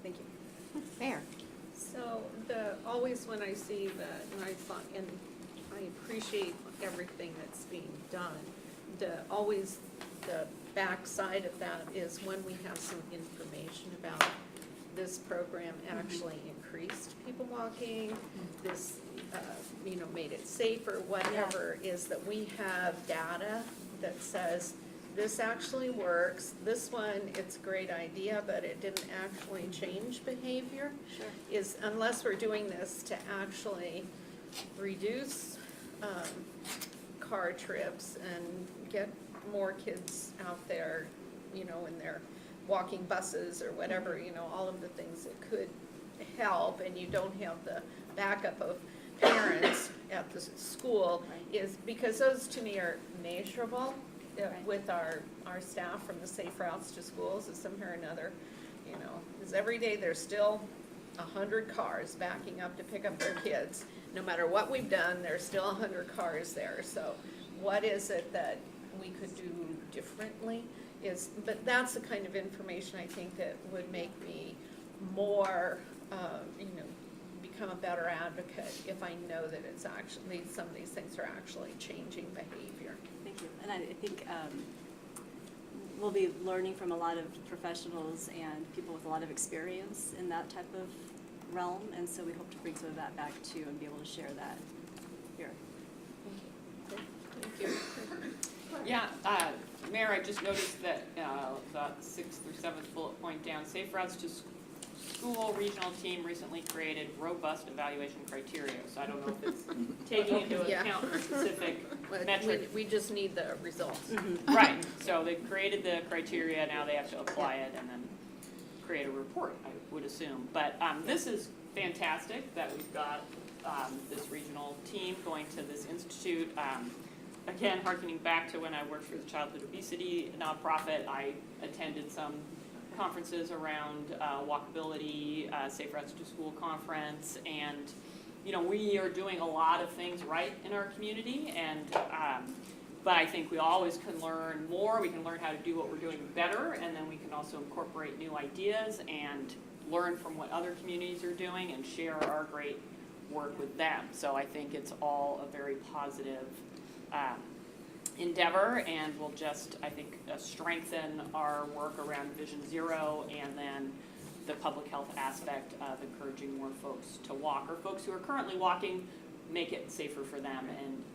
thank you. Fair. So always when I see that, and I appreciate everything that's being done, always the backside of that is when we have some information about this program actually increased people walking, this, made it safer, whatever, is that we have data that says this actually works, this one, it's a great idea, but it didn't actually change behavior. Sure. Is unless we're doing this to actually reduce car trips and get more kids out there, in their walking buses or whatever, all of the things that could help, and you don't have the backup of parents at the school, is because those to me are measurable with our staff from the Safe Routes to Schools, is somehow or another, because every day there's still 100 cars backing up to pick up their kids. No matter what we've done, there's still 100 cars there. So what is it that we could do differently? But that's the kind of information I think that would make me more, become a better advocate if I know that it's actually, some of these things are actually changing behavior. Thank you. And I think we'll be learning from a lot of professionals and people with a lot of experience in that type of realm, and so we hope to bring some of that back too and be able to share that here. Thank you. Yeah, Mayor, I just noticed that the 6th or 7th bullet point down, Safe Routes to School Regional Team recently created robust evaluation criteria. So I don't know if it's taking into account a specific metric. We just need the results. Right, so they created the criteria, now they have to apply it and then create a report, I would assume. But this is fantastic that we've got this regional team going to this institute. Again, harkening back to when I worked for the Childhood Obesity nonprofit, I attended some conferences around Walkability, Safe Routes to School conference, and we are doing a lot of things right in our community, and but I think we always can learn more. We can learn how to do what we're doing better, and then we can also incorporate new ideas and learn from what other communities are doing and share our great work with them. So I think it's all a very positive endeavor, and will just, I think, strengthen our work around Vision Zero, and then the public health aspect of encouraging more folks to walk, or folks who are currently walking, make it safer for them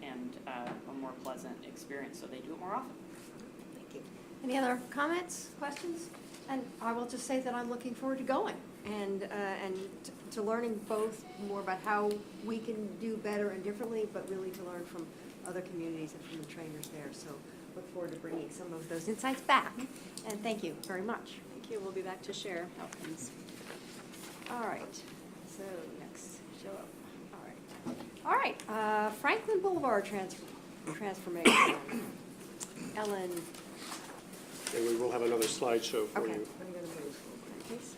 and a more pleasant experience, so they do it more often. Thank you. Any other comments, questions? And I will just say that I'm looking forward to going and to learning both more about how we can do better and differently, but really to learn from other communities and from the trainers there. So look forward to bringing some of those insights back. And thank you very much. Thank you. We'll be back to share outcomes. All right. So next, show up. All right. Franklin Boulevard transformation. Ellen. And we will have another slideshow for Okay. you. I'm going to move, please.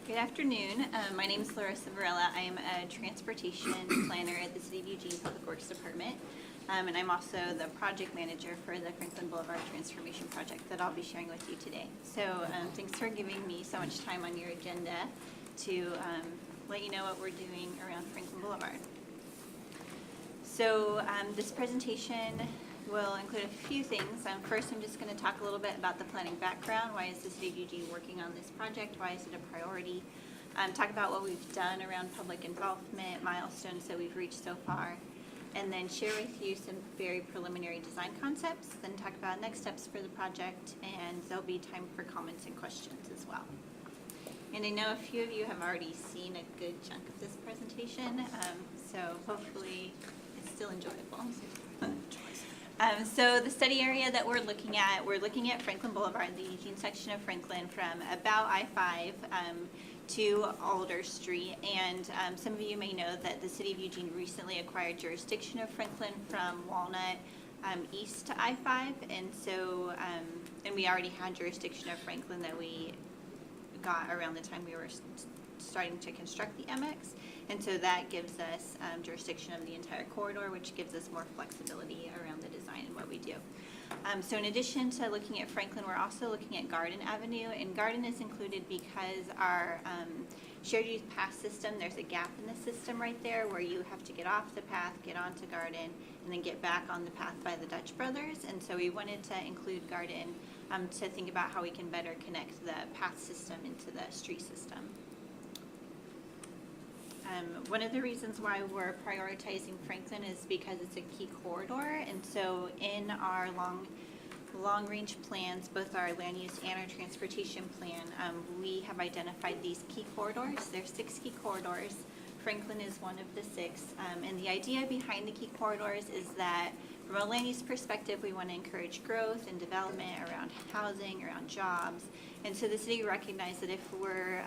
Good afternoon. My name is Larissa Varela. I am a transportation planner at the City of Eugene Public Works Department. And I'm also the project manager for the Franklin Boulevard Transformation Project that I'll be sharing with you today. So thanks for giving me so much time on your agenda to let you know what we're doing around Franklin Boulevard. So this presentation will include a few things. First, I'm just going to talk a little bit about the planning background. Why is the City of Eugene working on this project? Why is it a priority? Talk about what we've done around public involvement, milestones that we've reached so far. and then share with you some very preliminary design concepts, then talk about next steps for the project, and there'll be time for comments and questions as well. And I know a few of you have already seen a good chunk of this presentation, so hopefully it's still enjoyable. So the study area that we're looking at Franklin Boulevard, the Eugene section of Franklin, from about I-5 to Alder Street. And some of you may know that the city of Eugene recently acquired jurisdiction of Franklin from Walnut east to I-5. And so, and we already had jurisdiction of Franklin that we got around the time we were starting to construct the MX. And so that gives us jurisdiction of the entire corridor, which gives us more flexibility around the design and what we do. So in addition to looking at Franklin, we're also looking at Garden Avenue. And Garden is included because our shared use path system, there's a gap in the system right there where you have to get off the path, get onto Garden, and then get back on the path by the Dutch Brothers. And so we wanted to include Garden to think about how we can better connect the path system into the street system. One of the reasons why we're prioritizing Franklin is because it's a key corridor, and so in our long-range plans, both our land use and our transportation plan, we have identified these key corridors. There's 6 key corridors. Franklin is one of the 6, and the idea behind the key corridors is that from a land use perspective, we want to encourage growth and development around housing, around jobs, and so the city recognized that if we're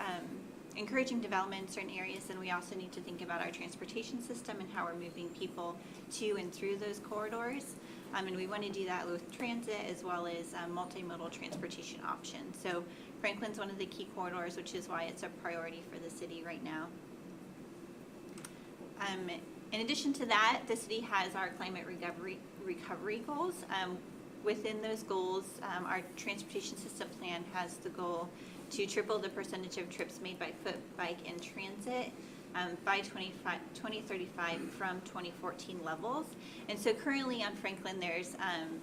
encouraging development in certain areas, then we also need to think about our transportation system and how we're moving people to and through those corridors. And we want to do that with transit as well as multimodal transportation options. So Franklin's one of the key corridors, which is why it's a priority for the city right now. In addition to that, the city has our climate recovery goals. Within those goals, our transportation system plan has the goal to triple the percentage of trips made by foot, bike, and transit by 2035 from 2014 levels. And so currently on Franklin, there's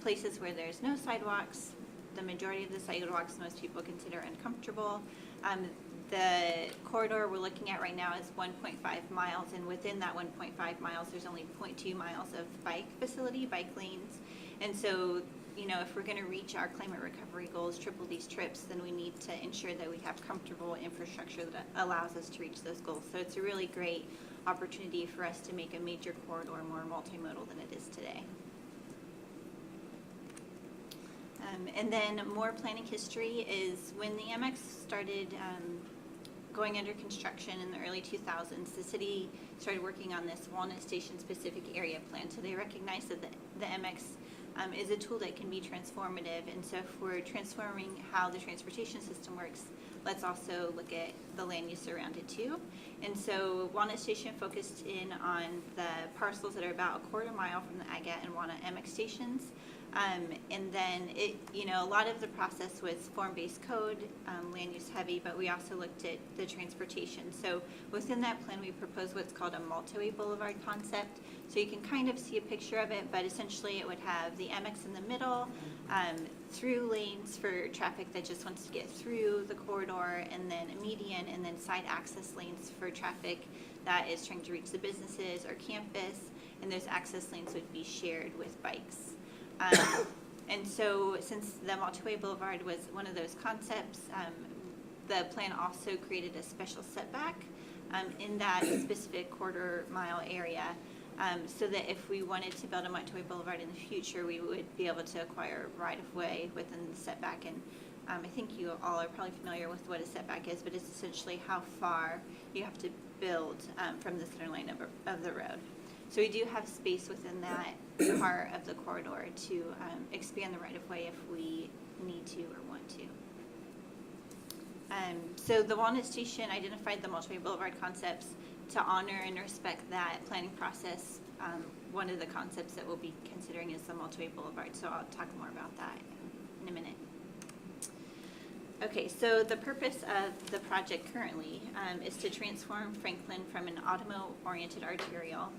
places where there's no sidewalks. The majority of the sidewalks most people consider uncomfortable. The corridor we're looking at right now is 1.5 miles, and within that 1.5 miles, there's only 0.2 miles of bike lanes. And so, you know, if we're going to reach our climate recovery goals, triple these trips, then we need to ensure that we have comfortable infrastructure that allows us to reach those goals. So it's a really great opportunity for us to make a major corridor more multimodal than it is today. And then more planning history is when the MX started going under construction in the early 2000s, the city started working on this Walnut Station specific area plan. So they recognized that the MX is a tool that can be transformative, and so if we're transforming how the transportation system works, let's also look at the land use around it too. And so Walnut Station focused in on the parcels that are about a quarter mile from the Agate and Walnut MX stations. And then it, you know, a lot of the process was form-based code, land use heavy, but we also looked at the transportation. So within that plan, we proposed what's called a multi-way boulevard concept. So you can kind of see a picture of it, but essentially it would have the MX in the middle, through lanes for traffic that just wants to get through the corridor, and then a median, and then side access lanes for traffic that is trying to reach the businesses or campus, and those access lanes would be shared with bikes. And so since the multi-way boulevard was one of those concepts, the plan also created a special setback in that specific quarter mile area, so that if we wanted to build a multi-way boulevard in the future, we would be able to acquire right-of-way within the setback. And I think you all are probably familiar with what a setback is, but it's essentially how far you have to build from the center line of the road. So we do have space within that part of the corridor to expand the right-of-way if we need to or want to. So the Walnut Station identified the multi-way boulevard concepts to honor and respect that planning process. One of the concepts that we'll be considering is the multi-way boulevard, so I'll talk more about that in a minute. Okay, so the purpose of the project currently is to transform Franklin from an automobile-oriented arterial.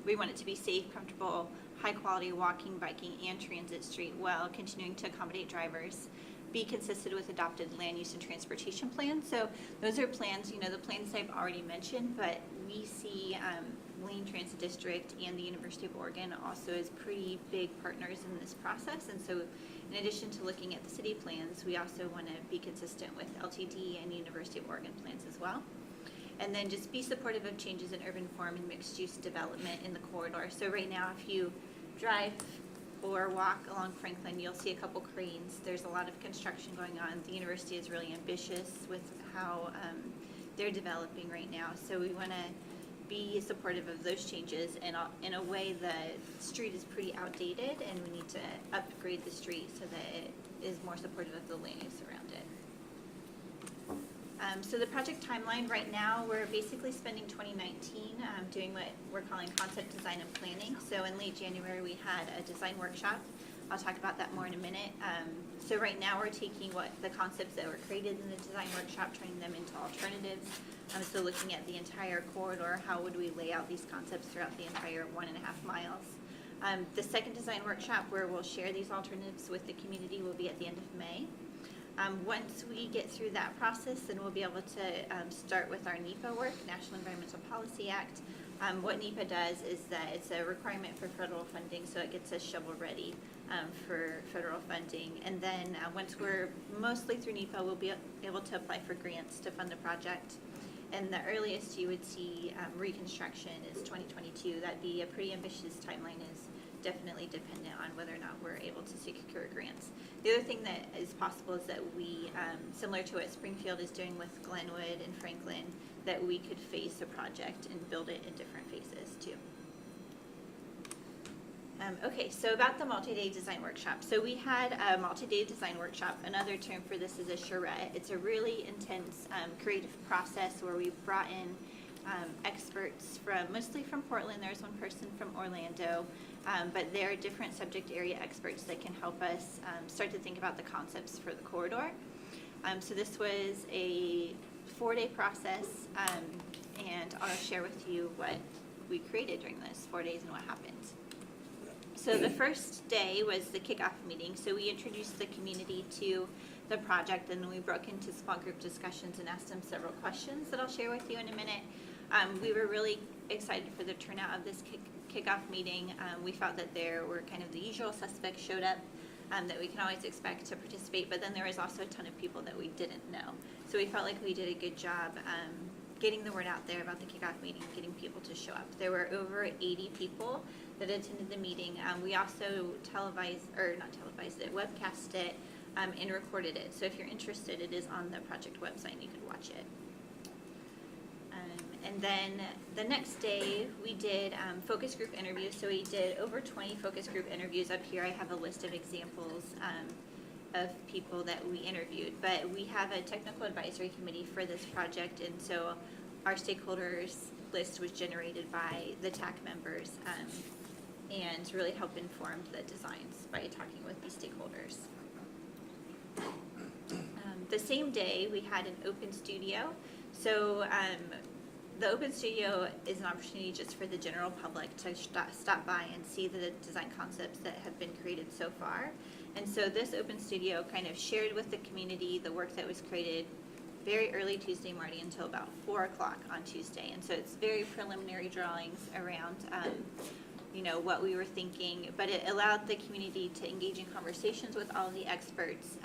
We want it to be safe, comfortable, high-quality walking, biking, and transit street while continuing to accommodate drivers, be consistent with adopted land use and transportation plans. So those are plans, you know, the plans I've already mentioned, but we see Lane Transit District and the University of Oregon also as pretty big partners in this process. And so in addition to looking at the city plans, we also want to be consistent with LTD and University of Oregon plans as well. And then just be supportive of changes in urban form and mixed-use development in the corridor. So right now, if you drive or walk along Franklin, you'll see a couple cranes. There's a lot of construction going on. The university is really ambitious with how they're developing right now. So we want to be supportive of those changes. And in a way, the street is pretty outdated, and we need to upgrade the street so that it is more supportive of the land use around it. So the project timeline right now, we're basically spending 2019 doing what we're calling concept design and planning. So in late January, we had a design workshop. I'll talk about that more in a minute. So right now, we're taking the concepts that were created in the design workshop, turning them into alternatives. So looking at the entire corridor, how would we lay out these concepts throughout the entire 1.5 miles? The second design workshop, where we'll share these alternatives with the community, will be at the end of May. Once we get through that process, then we'll be able to start with our NEPA work, National Environmental Policy Act. What NEPA does is that it's a requirement for federal funding, so it gets us shovel-ready for federal funding. And then once we're mostly through NEPA, we'll be able to apply for grants to fund the project. And the earliest you would see reconstruction is 2022. That'd be a pretty ambitious timeline, is definitely dependent on whether or not we're able to secure grants. The other thing that is possible is that we, similar to what Springfield is doing with Glenwood and Franklin, that we could phase the project and build it in different phases too. Okay, so about the multi-day design workshop. So we had a multi-day design workshop. Another term for this is a charrette. It's a really intense creative process where we brought in experts mostly from Portland. There's one person from Orlando, but they're different subject area experts that can help us start to think about the concepts for the corridor. So this was a 4-day process, and I'll share with you what we created during those 4 days and what happened. So the first day was the kickoff meeting. So we introduced the community to the project, and we broke into small group discussions and asked them several questions that I'll share with you in a minute. We were really excited for the turnout of this kickoff meeting. We felt that there were kind of the usual suspects showed up that we can always expect to participate, but then there was also a ton of people that we didn't know. So we felt like we did a good job getting the word out there about the kickoff meeting and getting people to show up. There were over 80 people that attended the meeting. We also webcast it and recorded it. So if you're interested, it is on the project website and you can watch it. And then the next day, we did focus group interviews. So we did over 20 focus group interviews. Up here, I have a list of examples of people that we interviewed. But we have a technical advisory committee for this project, and so our stakeholders list was generated by the TAC members and really helped inform the designs by talking with these stakeholders. The same day, we had an open studio. So the open studio is an opportunity just for the general public to stop by and see the design concepts that have been created so far. And so this open studio kind of shared with the community the work that was created very early Tuesday morning until about 4 o'clock on Tuesday. And so it's very preliminary drawings around what we were thinking, but it allowed the community to engage in conversations with all the experts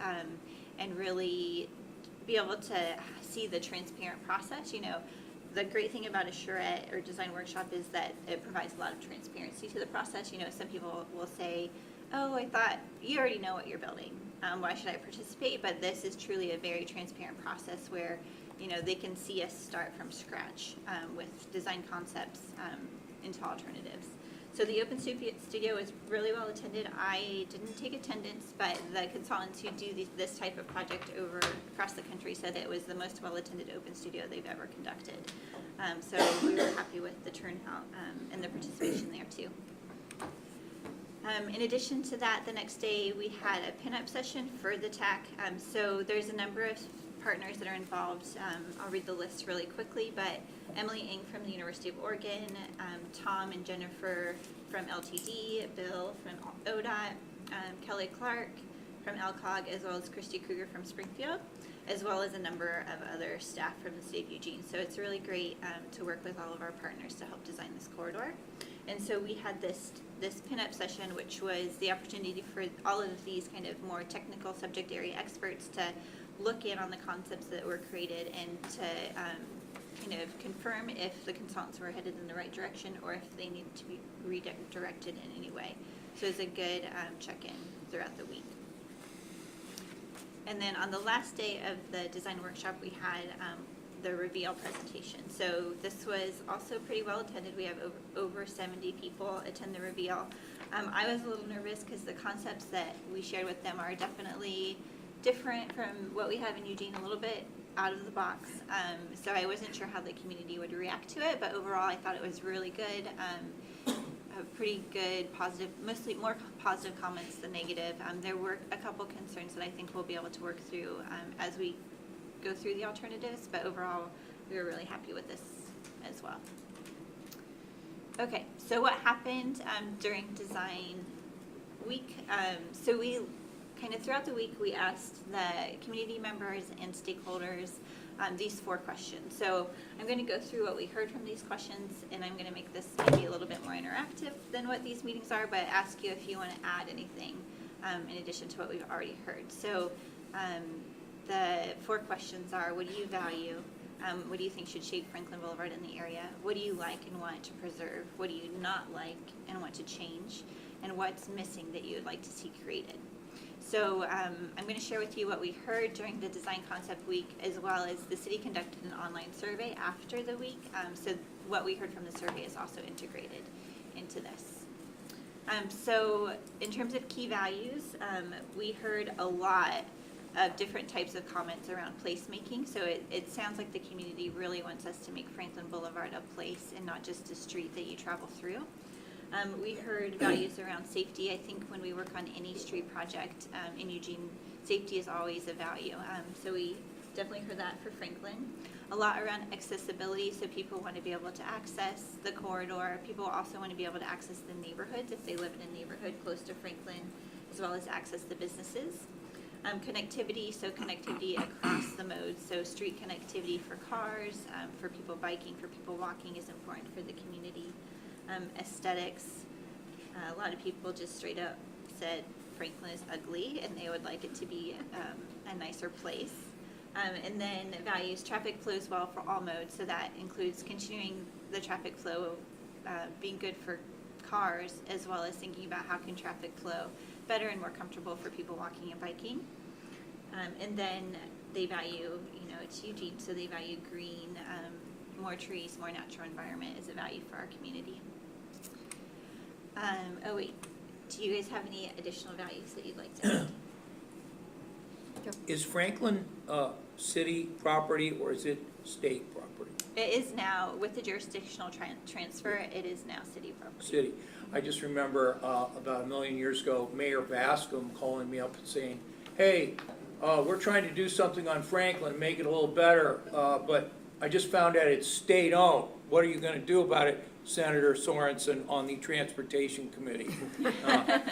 and really be able to see the transparent process. The great thing about a charrette or design workshop is that it provides a lot of transparency to the process. Some people will say, oh, I thought you already know what you're building. Why should I participate? But this is truly a very transparent process where, they can see us start from scratch with design concepts into alternatives. So the open studio was really well attended. I didn't take attendance, but the consultants who do this type of project across the country said it was the most well attended open studio they've ever conducted. So we were happy with the turnout and the participation there too. In addition to that, the next day we had a pinup session for the TAC. So there's a number of partners that are involved. I'll read the list really quickly, but Emily Ng from the University of Oregon, Tom and Jennifer from LTD, Bill from ODOT, Kelly Clark from LCOG, as well as Christy Kruger from Springfield, as well as a number of other staff from the state of Eugene. So it's really great to work with all of our partners to help design this course. corridor. And so we had this pinup session, which was the opportunity for all of these kind of more technical subject area experts to look in on the concepts that were created and to kind of confirm if the consultants were headed in the right direction or if they needed to be redirected in any way. So it was a good check-in throughout the week. And then on the last day of the design workshop, we had the reveal presentation. So this was also pretty well attended. We have over 70 people attend the reveal. I was a little nervous because the concepts that we shared with them are definitely different from what we have in Eugene, a little bit out of the box. So I wasn't sure how the community would react to it, but overall I thought it was really good. A pretty good positive, mostly more positive comments than negative. There were a couple concerns that I think we'll be able to work through as we go through the alternatives, but overall we were really happy with this as well. Okay, so what happened during design week? So we kind of throughout the week we asked the community members and stakeholders these 4 questions. So I'm going to go through what we heard from these questions, and I'm going to make this maybe a little bit more interactive than what these meetings are, but ask you if you want to add anything in addition to what we've already heard. So the 4 questions are: what do you value? What do you think should shape Franklin Boulevard in the area? What do you like and want to preserve? What do you not like and want to change? And what's missing that you would like to see created? So I'm going to share with you what we heard during the Design Concept Week, as well as the city conducted an online survey after the week. So what we heard from the survey is also integrated into this. So in terms of key values, we heard a lot of different types of comments around placemaking. So it sounds like the community really wants us to make Franklin Boulevard a place and not just a street that you travel through. We heard values around safety. I think when we work on any street project in Eugene, safety is always a value. So we definitely heard that for Franklin. A lot around accessibility, so people want to be able to access the corridor. People also want to be able to access the neighborhoods if they live in a neighborhood close to Franklin, as well as access the businesses. Connectivity, so connectivity across the modes, so street connectivity for cars, for people biking, for people walking is important for the community. Aesthetics, a lot of people just straight up said Franklin is ugly and they would like it to be a nicer place. And then values, traffic flows well for all modes, so that includes continuing the traffic flow, being good for cars, as well as thinking about how can traffic flow better and more comfortable for people walking and biking. And then they value, it's Eugene, so they value green, more trees, more natural environment is a value for our community. Oh wait, do you guys have any additional values that you'd like to add? Is Franklin city property or is it state property? It is now, with the jurisdictional transfer, it is now city property. City. I just remember about 1 million years ago, Mayor Bascom calling me up and saying, hey, we're trying to do something on Franklin, make it a little better, but I just found out it's state-owned. What are you going to do about it, Senator Sorensen, on the Transportation Committee?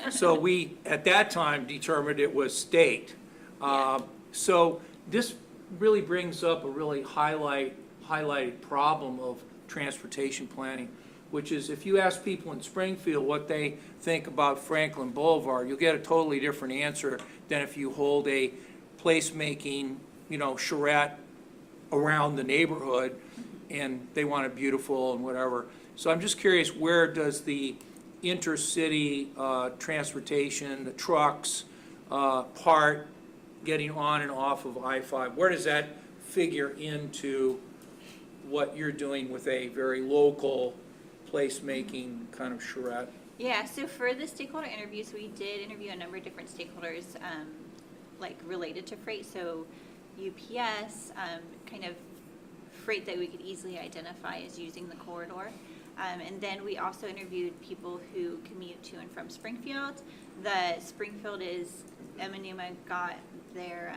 So we, at that time, determined it was state. So this really brings up a really highlighted problem of transportation planning, which is if you ask people in Springfield what they think about Franklin Boulevard, you'll get a totally different answer than if you hold a placemaking, charrette around the neighborhood and they want it beautiful and whatever. So I'm just curious, where does the intercity transportation, the trucks, part getting on and off of I-5, where does that figure into what you're doing with a very local placemaking kind of charrette? Yeah, so for the stakeholder interviews, we did interview a number of different stakeholders related to freight, so UPS, kind of freight that we could easily identify as using the corridor. And then we also interviewed people who commute to and from Springfield. The Springfield is, Emanuma got their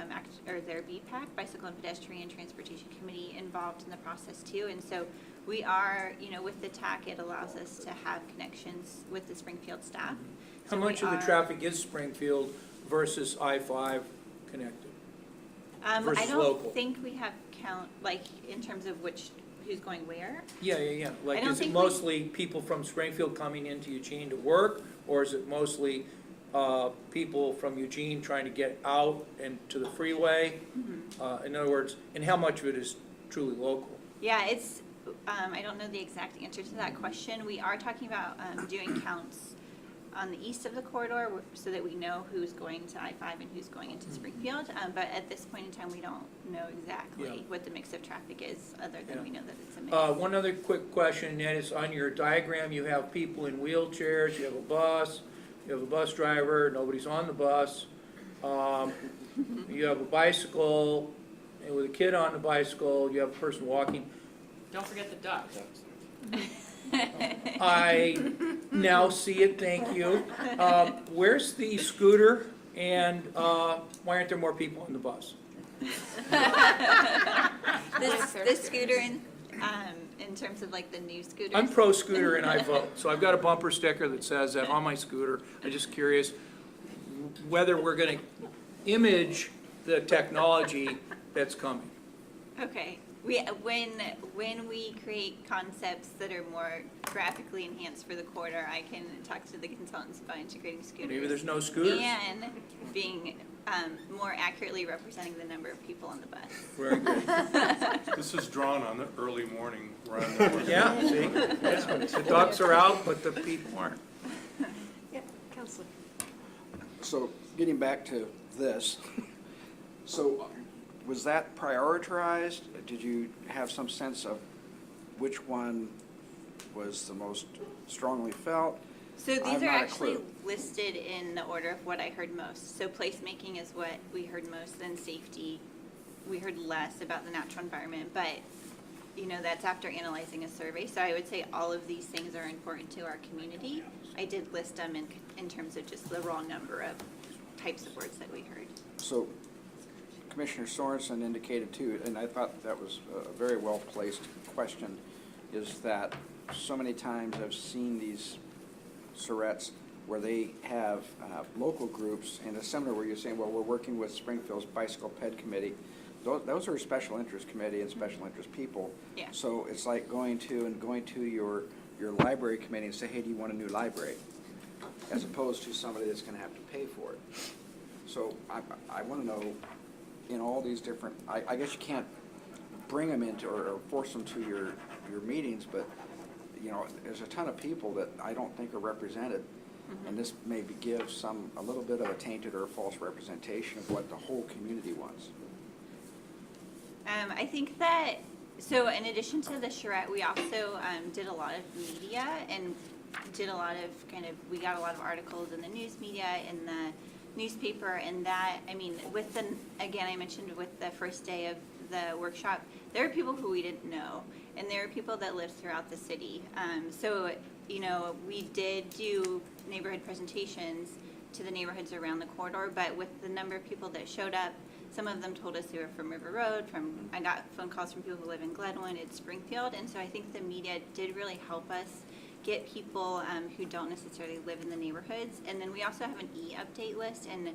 BPAC, Bicycle and Pedestrian Transportation Committee, involved in the process too. And so we are, with the TAC, it allows us to have connections with the Springfield staff. How much of the traffic is Springfield versus I-5 connected? I Versus don't local? think we have count, in terms of who's going where. Yeah. Like, don't is it think we- mostly people from Springfield coming into Eugene to work, or is it mostly people from Eugene trying to get out and to the freeway? In other words, and how much of it is truly local? Yeah, it's, I don't know the exact answer to that question. We are talking about doing counts on the east of the corridor so that we know who's going to I-5 and who's going into Springfield. But at this point in time, we don't know exactly what the mix of traffic is, other than we know that it's a mix. One other quick question, and that is on your diagram, you have people in wheelchairs, you have a bus, you have a bus driver, nobody's on the bus. You have a bicycle with a kid on the bicycle, you have a person walking. Don't forget the ducks. I now see it, thank you. Where's the scooter, and why aren't there more people on the bus? The scooter in terms of like the new scooters. I'm pro scooter and I vote, so I've got a bumper sticker that says that on my scooter. I'm just curious whether we're gonna image the technology that's coming. Okay, when we create concepts that are more graphically enhanced for the corridor, I can talk to the consultants about integrating scooters. Maybe there's no scooters. And being more accurately representing the number of people on the bus. Very good. This is drawn on the early morning run. That we're Yeah, see, the ducks are out, but the people aren't. Yeah, Counselor. So getting back to this, so was that prioritized? Did you have some sense of which one was the most strongly felt? So these I've are not a actually clue. listed in the order of what I heard most. So placemaking is what we heard most, then safety. We heard less about the natural environment, but you know, that's after analyzing a survey. So I would say all of these things are important to our community. I did list them in terms of just the raw number of types of words that we heard. So Commissioner Sorensen indicated too, and I thought that was a very well-placed question, is that so many times I've seen these charrettes where they have local groups, and it's similar where you're saying, well, we're working with Springfield's Bicycle Ped Committee. Those are a special interest committee and special interest people. Yeah. So it's like going to your library committee and say, hey, do you want a new library? As opposed to somebody that's going to have to pay for it. So I want to know, in all these different, I guess you can't bring them into or force them to your meetings, but you know, there's a ton of people that I don't think are represented, and this maybe gives a little bit of a tainted or a false representation of what the whole community wants. I think that, so in addition to the charrette, we also did a lot of media and did a lot of we got a lot of articles in the news media, in the newspaper, and that, I mean, again, I mentioned with the first day of the workshop, there are people who we didn't know, and there are people that live throughout the city. So, you know, we did do neighborhood presentations to the neighborhoods around the corridor, but with the number of people that showed up, some of them told us they were from River Road, I got phone calls from people who live in Glenwood and Springfield, and so I think the media did really help us get people who don't necessarily live in the neighborhoods. And then we also have an e-update list, and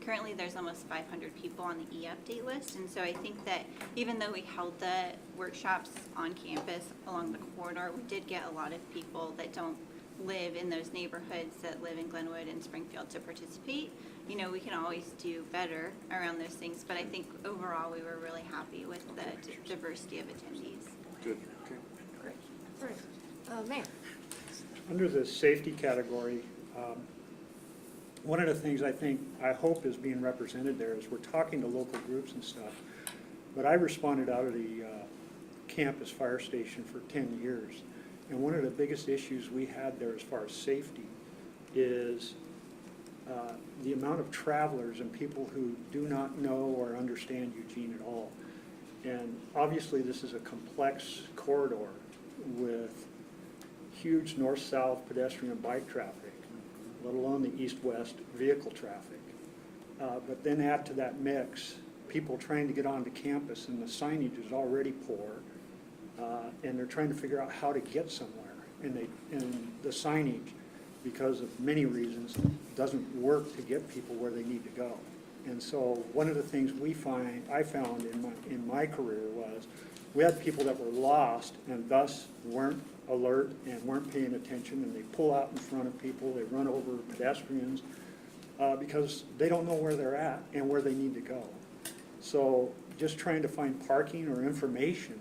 currently there's almost 500 people on the e-update list. And so I think that even though we held the workshops on campus along the corridor, we did get a lot of people that don't live in those neighborhoods that live in Glenwood and Springfield to participate. You know, we can always do better around those things, but I think overall we were really happy with the diversity of attendees. Good. Okay. Great. Great. Mayor. Under the safety category, one of the things I hope is being represented there is we're talking to local groups and stuff, but I responded out of the campus fire station for 10 years, and one of the biggest issues we had there as far as safety is the amount of travelers and people who do not know or understand Eugene at all. And obviously this is a complex corridor with huge north-south pedestrian and bike traffic, let alone the east-west vehicle traffic. But then add to that mix people trying to get onto campus, and the signage is already poor, and they're trying to figure out how to get somewhere. And the signage, because of many reasons, doesn't work to get people where they need to go. And so one of the things I found in my career was We had people that were lost and thus weren't alert and weren't paying attention, and they pull out in front of people, they run over pedestrians, because they don't know where they're at and where they need to go. So just trying to find parking or information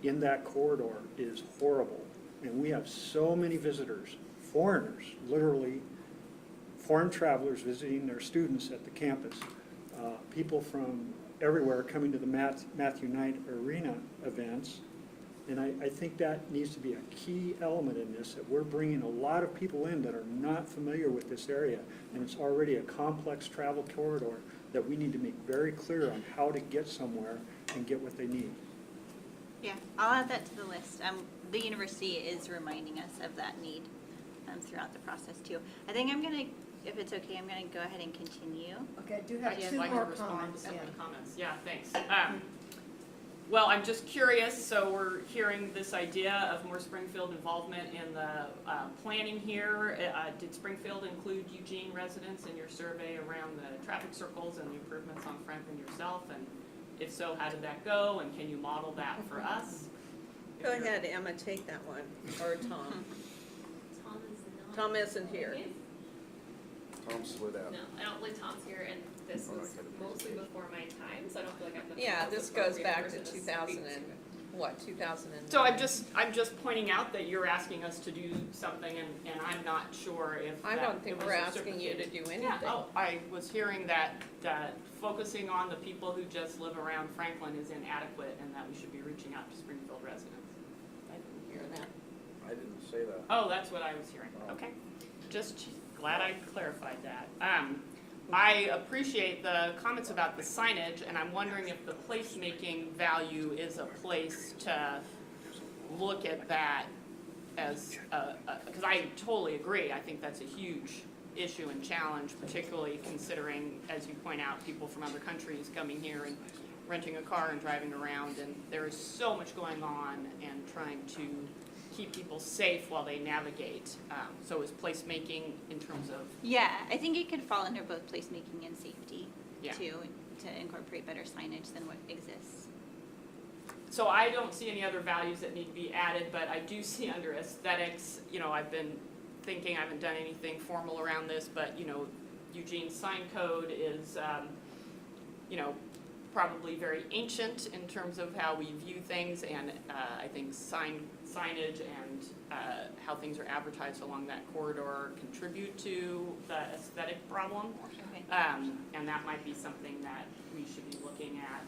in that corridor is horrible. And we have so many visitors, foreigners, literally foreign travelers visiting their students at the campus, people from everywhere coming to the Matthew Knight Arena events. And I think that needs to be a key element in this, that we're bringing a lot of people in that are not familiar with this area. And it's already a complex travel corridor that we need to make very clear on how to get somewhere and get what they need. Yeah, I'll add that to the list. The university is reminding us of that need throughout the process too. I think I'm gonna, if it's okay, I'm gonna go ahead and continue. Okay, I do have I'd two like more to respond comments. to some Yeah. of the comments. Yeah, thanks. Well, I'm just curious, so we're hearing this idea of more Springfield involvement in the planning here. Did Springfield include Eugene residents in your survey around the traffic circles and the improvements on Franklin yourself? And if so, how did that go? And can you model that for us? Go ahead, Emma, take that one, or Tom. Tom isn't here. Tom slid out. No, I don't believe Tom's here, and this was mostly before my time, so I don't feel like I'm the Yeah, most this goes appropriate back to person speak 2000 and, what, 2009? So I'm just pointing out that you're asking us to do something, and I'm not sure if I that- don't think it was we're a asking you to do anything. Yeah, oh, I was hearing that focusing on the people who just live around Franklin is inadequate, and that we should be reaching out to Springfield residents. I didn't hear that. I didn't say that. Oh, that's what I was hearing. Okay. Just glad I clarified that. I appreciate the comments about the signage, and I'm wondering if the placemaking value is a place to look at that as, because I totally agree. I think that's a huge issue and challenge, particularly considering, as you point out, people from other countries coming here and renting a car and driving around, and there is so much going on and trying to keep people safe while they navigate. So is placemaking in terms of, Yeah, I think it could fall under both placemaking and safety Yeah. too, to incorporate better signage than what exists. so I don't see any other values that need to be added, but I do see under aesthetics, I've been thinking, I haven't done anything formal around this, but, Eugene's sign code is, probably very ancient in terms of how we view things, and I think signage and how things are advertised along that corridor contribute to the aesthetic problem. Okay. And that might be something that we should be looking at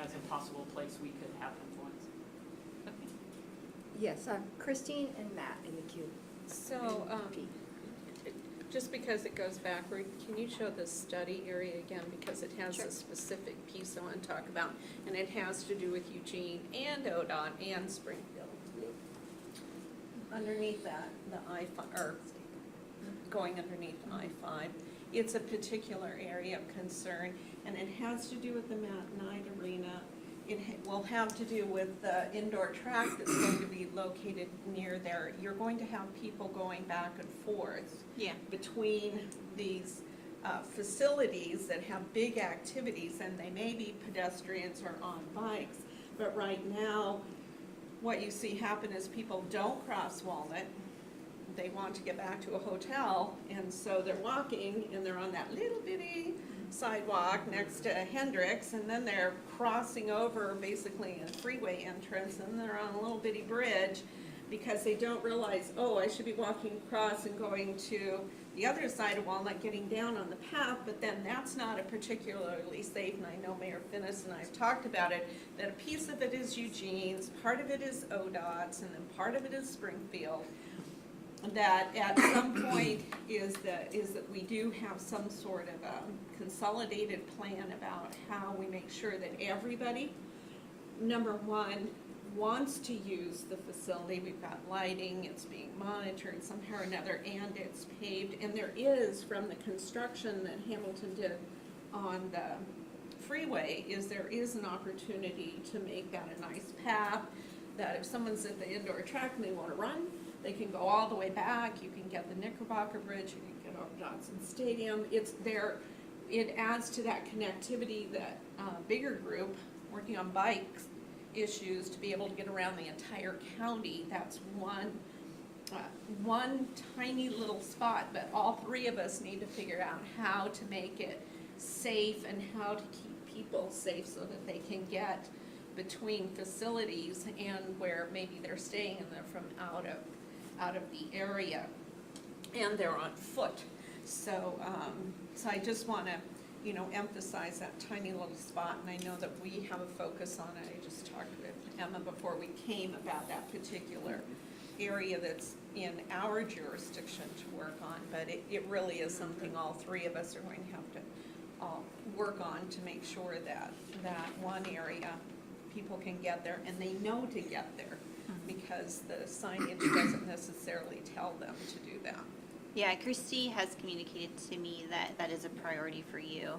as a possible place we could have influence. Yes, Christine and Matt in the queue. So, Pete. just because it goes backward, can you show the study area again? Because it has Sure. a specific piece I want to talk about, and it has to do with Eugene and ODOT and Springfield. Underneath that, the I-5, or going underneath I-5, it's a particular area of concern, and it has to do with the Matt Knight Arena. It will have to do with the indoor track that's going to be located near there. You're going to have people going back and forth Yeah. between these facilities that have big activities, and they may be pedestrians or on bikes. But right now, what you see happen is people don't cross Walnut. They want to get back to a hotel, and so they're walking, and they're on that little bitty sidewalk next to Hendricks, and then they're crossing over basically a freeway entrance, and they're on a little bitty bridge because they don't realize, oh, I should be walking across and going to the other side of Walnut, getting down on the path, but then that's not a particularly safe, and I know Mayor Finnis and I have talked about it, that a piece of it is Eugene's, part of it is ODOT's, and then part of it is Springfield. That at some point is that we do have some sort of a consolidated plan about how we make sure that everybody, number one, wants to use the facility. We've got lighting, it's being monitored somehow or another, and it's paved. And there is, from the construction that Hamilton did on the freeway, there is an opportunity to make that a nice path, that if someone's at the indoor track and they want to run, they can go all the way back. You can get the Knickerbocker Bridge, you can get over Johnson Stadium. It's there. It adds to that connectivity that bigger group working on bikes issues to be able to get around the entire county. That's one tiny little spot, but all three of us need to figure out how to make it safe and how to keep people safe so that they can get between facilities and where maybe they're staying and they're from out of the area and they're on foot. So I just want to, you know, emphasize that tiny little spot, and I know that we have a focus on it. I just talked with Emma before we came about that particular area that's in our jurisdiction to work on, but it really is something all three of us are going to have to work on to make sure that that one area people can get there and they know to get there, because the signage doesn't necessarily tell them to do that. Yeah, Christy has communicated to me that that is a priority for you.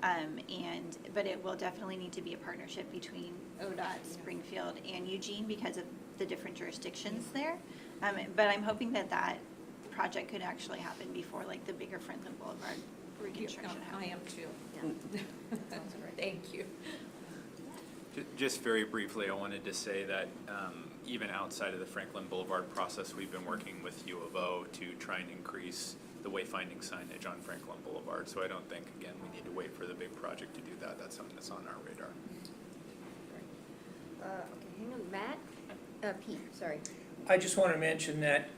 But it will definitely need to be a partnership between ODOT, Springfield, and Eugene because of the different jurisdictions there. But I'm hoping that that project could actually happen before like the bigger Franklin Boulevard reconstruction happens. I am too. Yeah. That's right. Thank you. Just very briefly, I wanted to say that even outside of the Franklin Boulevard process, we've been working with U of O to try and increase the wayfinding signage on Franklin Boulevard. So I don't think, again, we need to wait for the big project to do that. That's something that's on our radar. Okay, hang on, Matt? Pete, sorry. I just want to mention that,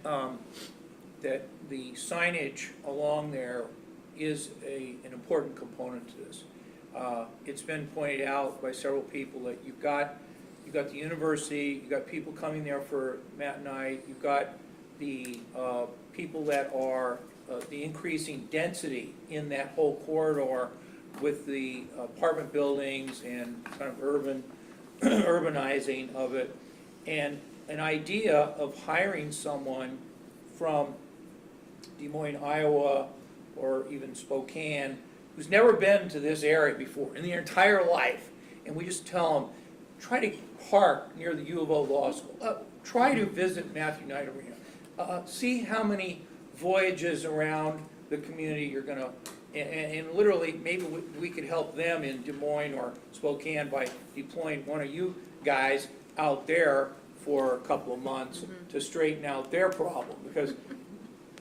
that the signage along there is an important component to this. It's been pointed out by several people that you've got the university, you've got people coming there for Matt night, you've got the people that are the increasing density in that whole corridor with the apartment buildings and kind of urbanizing of it, and an idea of hiring someone from Des Moines, Iowa, or even Spokane, who's never been to this area before in their entire life, and we just tell them, try to park near the U of O Law School, try to visit Matthew Knight Arena, see how many voyages around the community you're gonna, and literally, maybe we could help them in Des Moines or Spokane by deploying one of you guys out there for a couple of months to straighten out their problem, because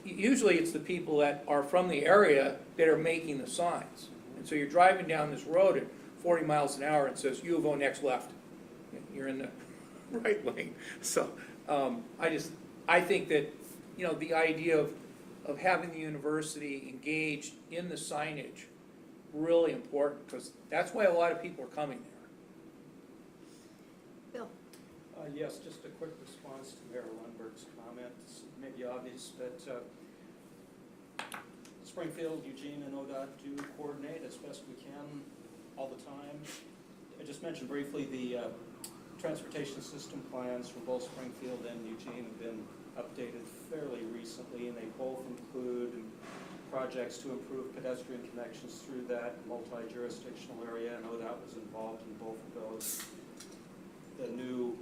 usually it's the people that are from the area that are making the signs. And so you're driving down this road at 40 miles an hour and it says U of O next left. You're in the right lane. So I think that, you know, the idea of having the university engaged in the signage, really important, because that's why a lot of people are coming there. Bill? Yes, just a quick response to Mayor Lundberg's comments. It may be obvious that Springfield, Eugene, and ODOT do coordinate as best we can all the time. I just mentioned briefly the transportation system plans for both Springfield and Eugene have been updated fairly recently, and they both include projects to improve pedestrian connections through that multi-jurisdictional area, and ODOT was involved in both of those. The new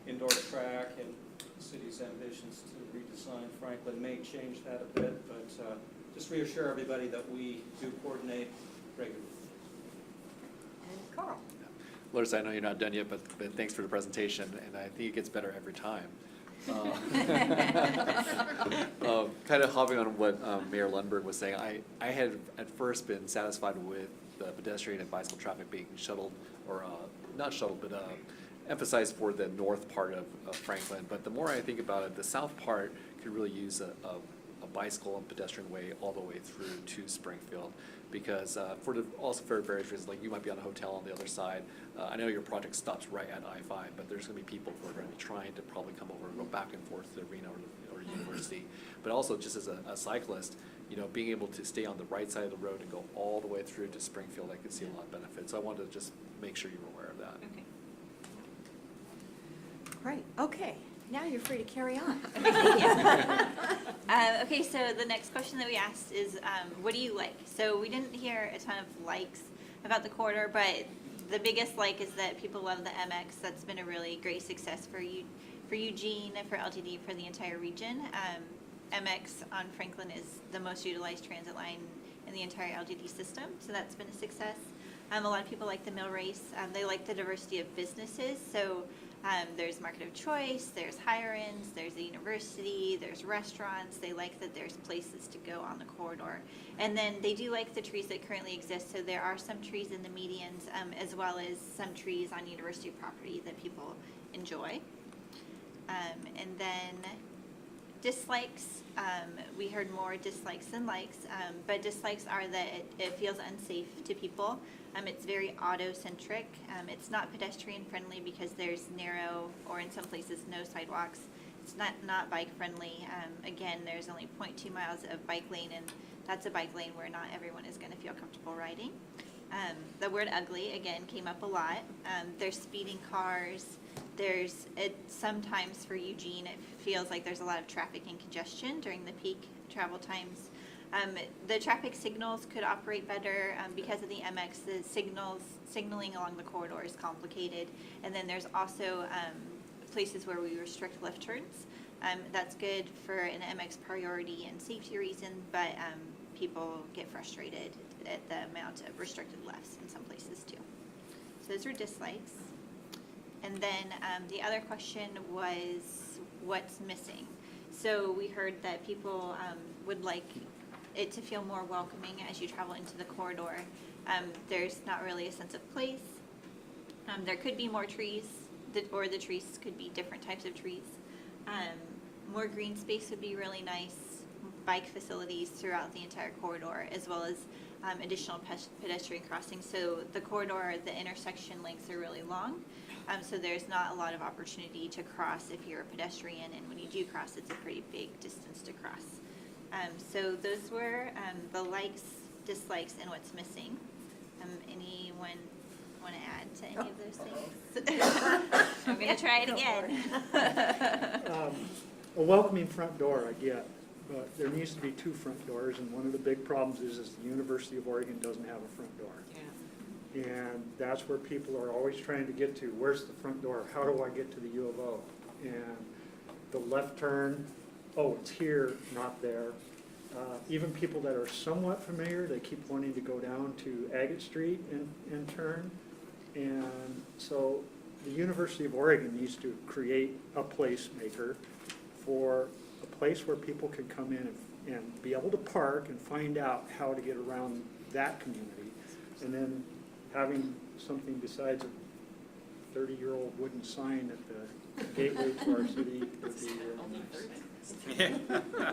indoor track and the city's ambitions to redesign Franklin may change that a bit, but just reassure everybody that we do coordinate regularly. And Carl? Lourdes, I know you're not done yet, but thanks for the presentation, and I think it gets better every time. Kind of hopping on what Mayor Lundberg was saying, I had at first been satisfied with the pedestrian and bicycle traffic being shuttled, or not shuttled, but emphasized for the north part of Franklin. But the more I think about it, the south part could really use a bicycle and pedestrian way all the way through to Springfield, because also for various reasons, like you might be on a hotel on the other side. I know your project stops right at I-5, but there's going to be people who are going to be trying to probably come over and go back and forth to the arena or university. But also just as a cyclist, you know, being able to stay on the right side of the road and go all the way through to Springfield, I could see a lot of benefits. So I wanted to just make sure you were aware of that. Okay. Right, okay. Now you're free to carry on. Okay, so the next question that we asked is, what do you like? So we didn't hear a ton of likes about the corridor, but the biggest like is that people love the MX. That's been a really great success for Eugene, for LTD, for the entire region. MX on Franklin is the most utilized transit line in the entire LTD system, so that's been a success. A lot of people like the mill race. They like the diversity of businesses. So there's market of choice, there's higher ends, there's the university, there's restaurants. They like that there's places to go on the corridor. And then they do like the trees that currently exist. So there are some trees in the medians as well as some trees on university property that people enjoy. And then dislikes, we heard more dislikes than likes, but dislikes are that it feels unsafe to people. It's very auto-centric. It's not pedestrian-friendly because there's narrow, or in some places, no sidewalks. It's not bike-friendly. Again, there's only 0.2 miles of bike lane, and that's a bike lane where not everyone is going to feel comfortable riding. The word ugly, again, came up a lot. There's speeding cars. Sometimes for Eugene, it feels like there's a lot of traffic and congestion during the peak travel times. The traffic signals could operate better because of the MX. The signaling along the corridor is complicated. And then there's also places where we restrict left turns. That's good for an MX priority and safety reason, but people get frustrated at the amount of restricted lefts in some places too. So those were dislikes. And then the other question was what's missing. So we heard that people would like it to feel more welcoming as you travel into the corridor. There's not really a sense of place. There could be more trees, or the trees could be different types of trees. More green space would be really nice. Bike facilities throughout the entire corridor, as well as additional pedestrian crossings. So the corridor, the intersection lengths are really long. So there's not a lot of opportunity to cross if you're a pedestrian, and when you do cross, it's a pretty big distance to cross. So those were the likes, dislikes, and what's missing. Anyone want to add to any of those things? I'm going to try it again. A welcoming front door, I get, but there needs to be two front doors, and one of the big problems is the University of Oregon doesn't have a front door. Yeah. And that's where people are always trying to get to. Where's the front door? How do I get to the U of O? And the left turn, oh, it's here, not there. Even people that are somewhat familiar, they keep wanting to go down to Agate Street and turn. And so the University of Oregon needs to create a placemaker for a place where people can come in and be able to park and find out how to get around that community. And then having something besides a 30-year-old wooden sign at the gateway to our city would be really nice.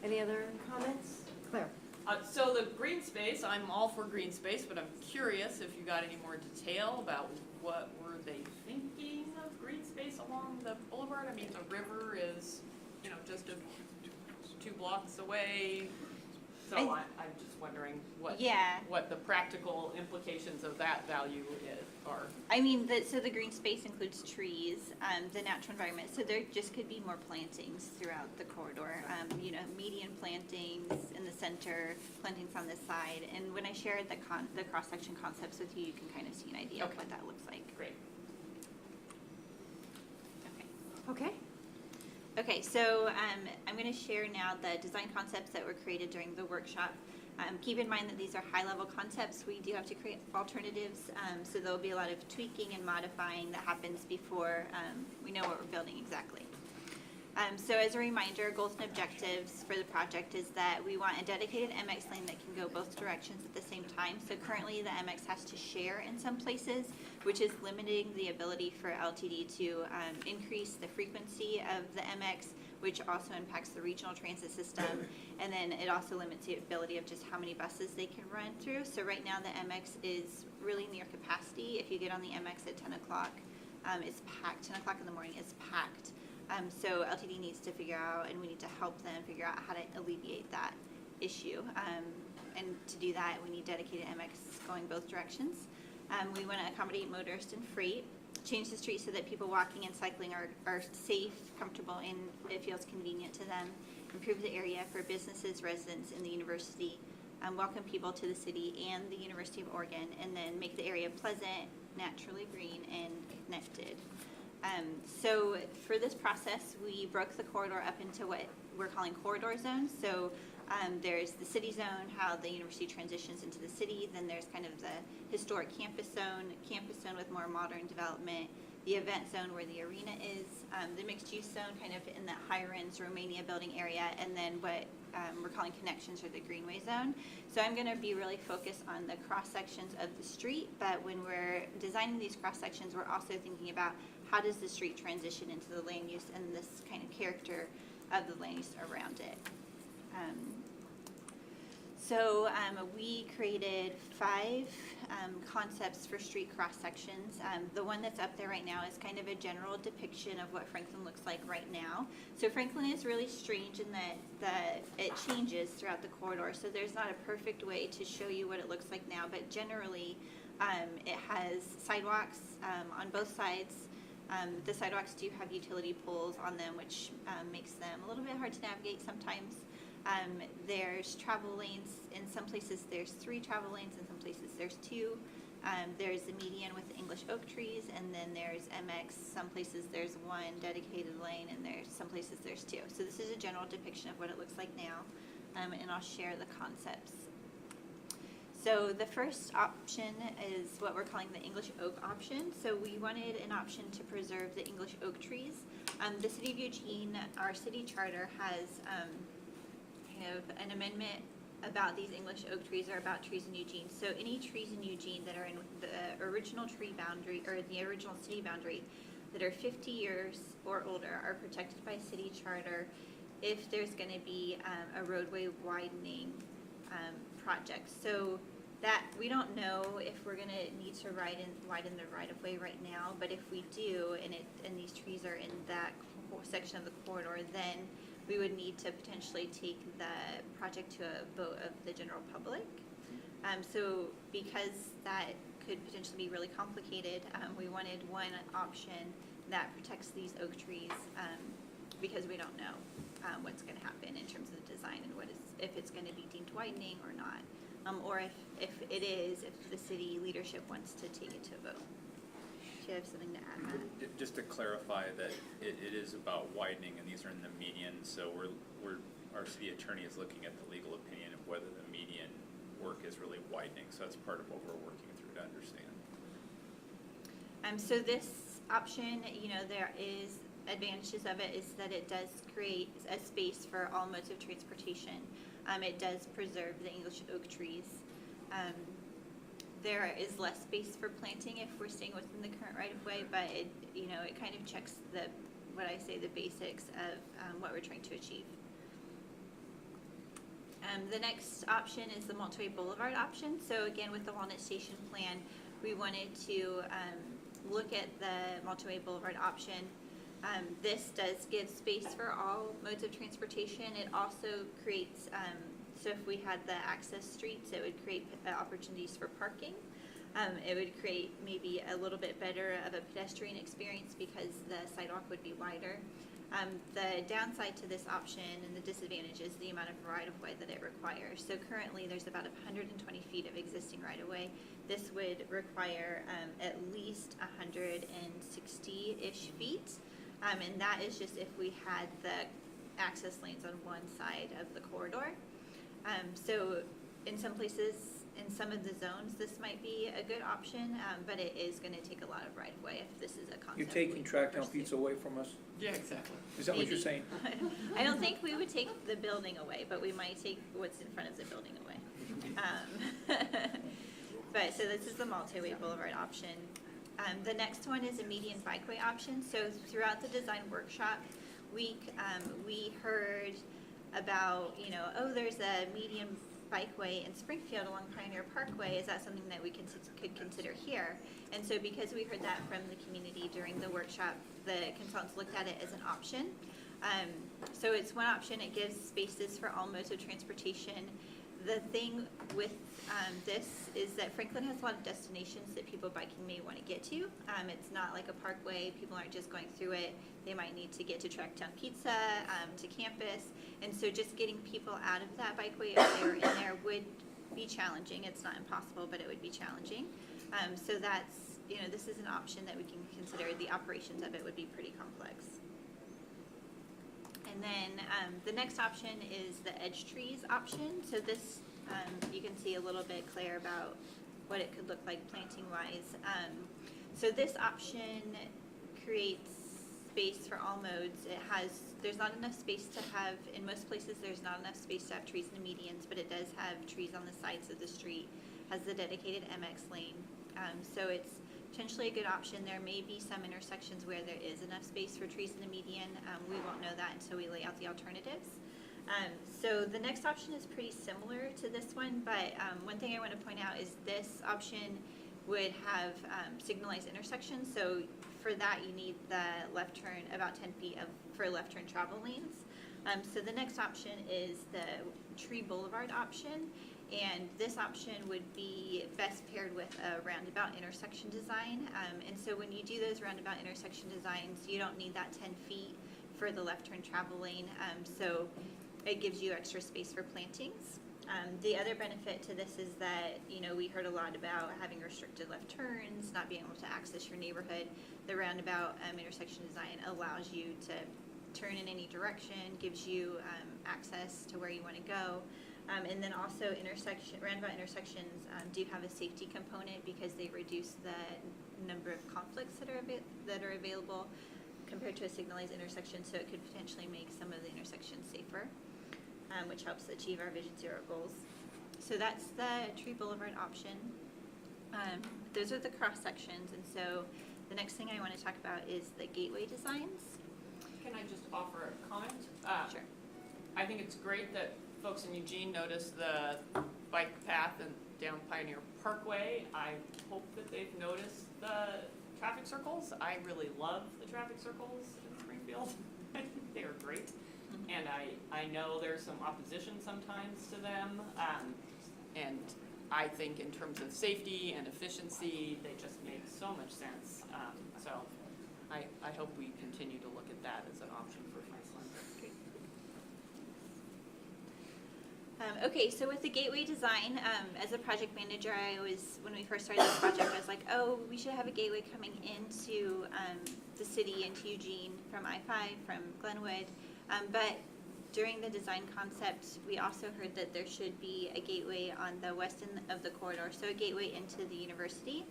Any other comments? Claire? So the green space, I'm all for green space, but I'm curious if you got any more detail about what were they thinking of green space along the boulevard? I mean, the river is, just 2 blocks away. So I'm just wondering what the practical implications of that value are. I mean, so the green space includes trees, the natural environment. So there just could be more plantings throughout the corridor. Median plantings in the center, plantings on this side. And when I shared the cross-section concepts with you, you can kind of see an idea of what that looks like. Great. Okay. Okay, so I'm going to share now the design concepts that were created during the workshop. Keep in mind that these are high-level concepts. We do have to create alternatives, so there will be a lot of tweaking and modifying that happens before we know what we're building exactly. So as a reminder, goals and objectives for the project is that we want a dedicated MX lane that can go both directions at the same time. So currently the MX has to share in some places, which is limiting the ability for LTD to increase the frequency of the MX, which also impacts the regional transit system. And then it also limits the ability of just how many buses they can run through. So right now the MX is really near capacity. If you get on the MX at 10 o'clock, it's packed. 10 o'clock in the morning, it's packed. So LTD needs to figure out, and we need to help them figure out how to alleviate that issue. And to do that, we need dedicated MX going both directions. We want to accommodate motorists and freight, change the street so that people walking and cycling are safe, comfortable, and it feels convenient to them. Improve the area for businesses, residents, and the university. Welcome people to the city and the University of Oregon, and then make the area pleasant, naturally green, and connected. So for this process, we broke the corridor up into what we're calling corridor zones. So There's the city zone, how the university transitions into the city. Then there's kind of the historic campus zone with more modern development, the event zone where the arena is, the mixed use zone kind of in that higher ends Romania building area, and then what we're calling connections or the greenway zone. So I'm going to be really focused on the cross sections of the street, but when we're designing these cross sections, we're also thinking about how does the street transition into the land use and this kind of character of the land use around it. So we created 5 concepts for street cross sections. The one that's up there right now is kind of a general depiction of what Franklin looks like right now. So Franklin is really strange in that it changes throughout the corridor. So there's not a perfect way to show you what it looks like now, but generally it has sidewalks on both sides. The sidewalks do have utility poles on them, which makes them a little bit hard to navigate sometimes. There's travel lanes. In some places there's 3 travel lanes, in some places there's 2. There's the median with the English oak trees, and then there's MX. Some places there's 1 dedicated lane, and there's some places there's 2. So this is a general depiction of what it looks like now, and I'll share the concepts. So the first option is what we're calling the English oak option. So we wanted an option to preserve the English oak trees. The City of Eugene, our city charter, has kind of an amendment about these English oak trees or about trees in Eugene. So any trees in Eugene that are in the original tree boundary or the original city boundary that are 50 years or older are protected by city charter if there's going to be a roadway widening project. So that we don't know if we're going to need to widen the right-of-way right now, but if we do, and these trees are in that section of the corridor, then we would need to potentially take the project to a vote of the general public. So because that could potentially be really complicated, we wanted one option that protects these oak trees because we don't know what's going to happen in terms of the design and if it's going to be deemed widening or not, or if it is, if the city leadership wants to take it to a vote. Do you have something to add, Matt? Just to clarify that it is about widening, and these are in the median, so our city attorney is looking at the legal opinion of whether the median work is really widening, so that's part of what we're working through to understand. So this option, there is advantages of it is that it does create a space for all modes of transportation. It does preserve the English oak trees. There is less space for planting if we're staying within the current right-of-way, but it kind of checks the basics of what we're trying to achieve. The next option is the multi-way boulevard option. So again, with the Walnut Station plan, we wanted to look at the multi-way boulevard option. This does give space for all modes of transportation. It also creates, so if we had the access streets, it would create opportunities for parking. It would create maybe a little bit better of a pedestrian experience because the sidewalk would be wider. The downside to this option and the disadvantage is the amount of right-of-way that it requires. So currently there's about 120 feet of existing right-of-way. This would require at least 160-ish feet. And that is just if we had the access lanes on one side of the corridor. So in some places, in some of the zones, this might be a good option, but it is going to take a lot of right-of-way if this is a concept. You're taking Tracktown Pizza away from us? Yeah, exactly. Is that what you're saying? I don't think we would take the building away, but we might take what's in front of the building away. But so this is the multi-way boulevard option. The next one is a median bikeway option. So throughout the design workshop, we heard about, there's a median bikeway in Springfield along Pioneer Parkway. Is that something that we could consider here? And so because we heard that from the community during the workshop, the consultants looked at it as an option. So it's one option. It gives spaces for all modes of transportation. The thing with this is that Franklin has a lot of destinations that people biking may want to get to. It's not like a parkway. People aren't just going through it. They might need to get to Tracktown Pizza, to campus. And so just getting people out of that bikeway if they were in there would be challenging. It's not impossible, but it would be challenging. So that's, this is an option that we can consider. The operations of it would be pretty complex. And And then the next option is the edge trees option. So this, you can see a little bit clear about what it could look like planting wise. So this option creates space for all modes. There's not enough space to have, in most places there's not enough space to have trees in the medians, but it does have trees on the sides of the street, has the dedicated MX lane. So it's potentially a good option. There may be some intersections where there is enough space for trees in the median. We won't know that until we lay out the alternatives. So the next option is pretty similar to this one, but one thing I want to point out is this option would have signalized intersections. So for that, you need the left turn, about 10 feet for left turn travel lanes. So the next option is the tree boulevard option. And this option would be best paired with a roundabout intersection design. And so when you do those roundabout intersection designs, you don't need that 10 feet for the left turn travel lane. So it gives you extra space for plantings. The other benefit to this is that, we heard a lot about having restricted left turns, not being able to access your neighborhood. The roundabout intersection design allows you to turn in any direction, gives you access to where you want to go. And then also roundabout intersections do have a safety component because they reduce the number of conflicts that are available compared to a signalized intersection, so it could potentially make some of the intersections safer, which helps achieve our Vision Zero goals. So that's the tree boulevard option. Those are the cross sections, and so the next thing I want to talk about is the gateway designs. Can I just offer a comment? Sure. I think it's great that folks in Eugene noticed the bike path and down Pioneer Parkway. I hope that they've noticed the traffic circles. I really love the traffic circles in Springfield. I think they are great. And I know there's some opposition sometimes to them. And I think in terms of safety and efficiency, they just make so much sense. So I hope we continue to look at that as an option for Franklin. Okay, so with the gateway design, as a project manager, when we first started this project, I was like, oh, we should have a gateway coming into the city, into Eugene, from I-5, from Glenwood. But during the design concept, we also heard that there should be a gateway on the west end of the corridor, so a gateway into the university,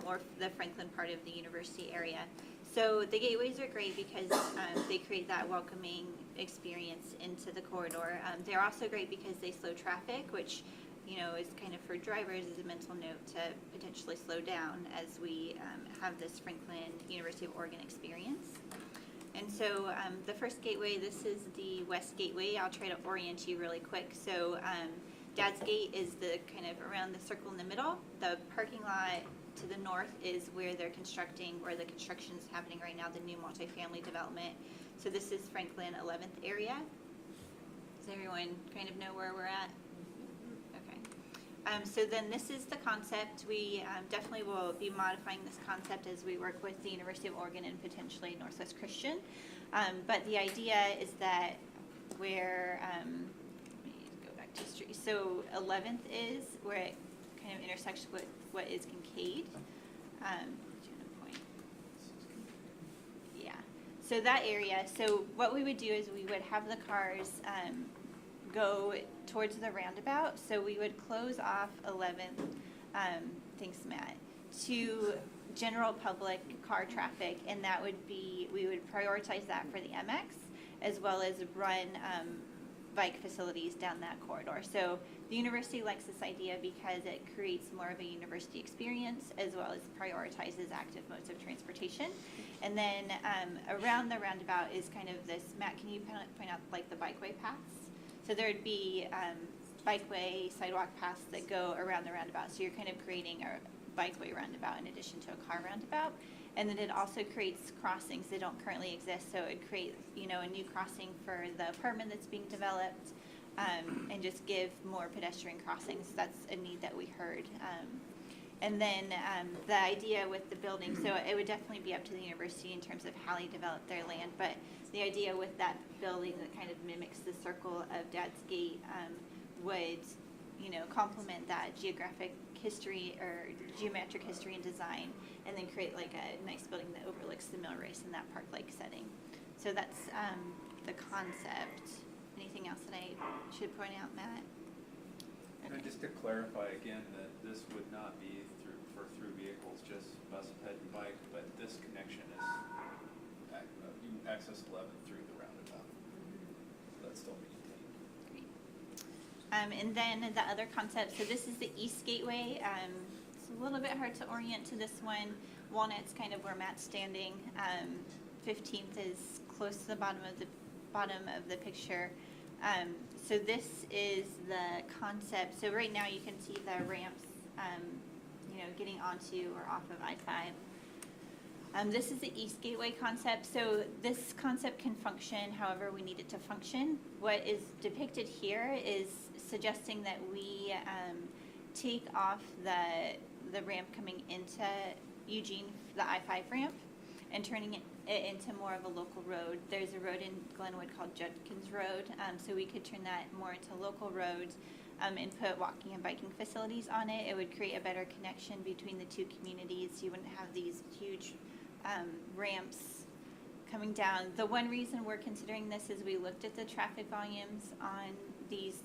or the Franklin part of the university area. So the gateways are great because they create that welcoming experience into the corridor. They're also great because they slow traffic, which is kind of for drivers is a mental note to potentially slow down as we have this Franklin University of Oregon experience. And so the first gateway, this is the west gateway. I'll try to orient you really quick. So Dad's Gate is the kind of around the circle in the middle. The parking lot to the north is where the construction is happening right now, the new multifamily development. So this is Franklin 11th area. Does everyone kind of know where we're at? Okay. So then this is the concept. We definitely will be modifying this concept as we work with the University of Oregon and potentially Northwest Christian. But the idea is that where, let me go back to street. So 11th is where it kind of intersects with what is Kincaid. Yeah, so that area, so what we would do is we would have the cars go towards the roundabout. So we would close off 11th, thanks Matt, to general public car traffic, and that would be, we would prioritize that for the MX, as well as run bike facilities down that corridor. So the university likes this idea because it creates more of a university experience as well as prioritizes active modes of transportation. And then around the roundabout is kind of this, Matt, can you point out like the bikeway paths? So there would be bikeway, sidewalk paths that go around the roundabout. So you're kind of creating a bikeway roundabout in addition to a car roundabout. And then it also creates crossings that don't currently exist. So it creates, a new crossing for the apartment that's being developed, and just give more pedestrian crossings. That's a need that we heard. And then the idea with the building, so it would definitely be up to the university in terms of how they develop their land, but the idea with that building that kind of mimics the circle of Dad's Gate would, complement that geographic history or geometric history and design, and then create like a nice building that overlooks the mill race in that park-like setting. So that's the concept. Anything else that I should point out, Matt? And just to clarify again, that this would not be for through vehicles, just bus, ped, and bike, but this connection is, you access 11 through the roundabout. So that's still maintained. And then the other concept, so this is the East Gateway. It's a little bit hard to orient to this one. Walnut's kind of where Matt's standing. 15th is close to the bottom of the picture. So this is the concept. So right now you can see the ramps, getting onto or off of I-5. This is the East Gateway concept. So this concept can function however we need it to function. What is depicted here is suggesting that we take off the ramp coming into Eugene, the I-5 ramp, and turning it into more of a local road. There's a road in Glenwood called Judkins Road, so we could turn that more into local roads and put walking and biking facilities on it. It would create a better connection between the two communities. You wouldn't have these huge ramps coming down. The one reason we're considering this is we looked at the traffic volumes on these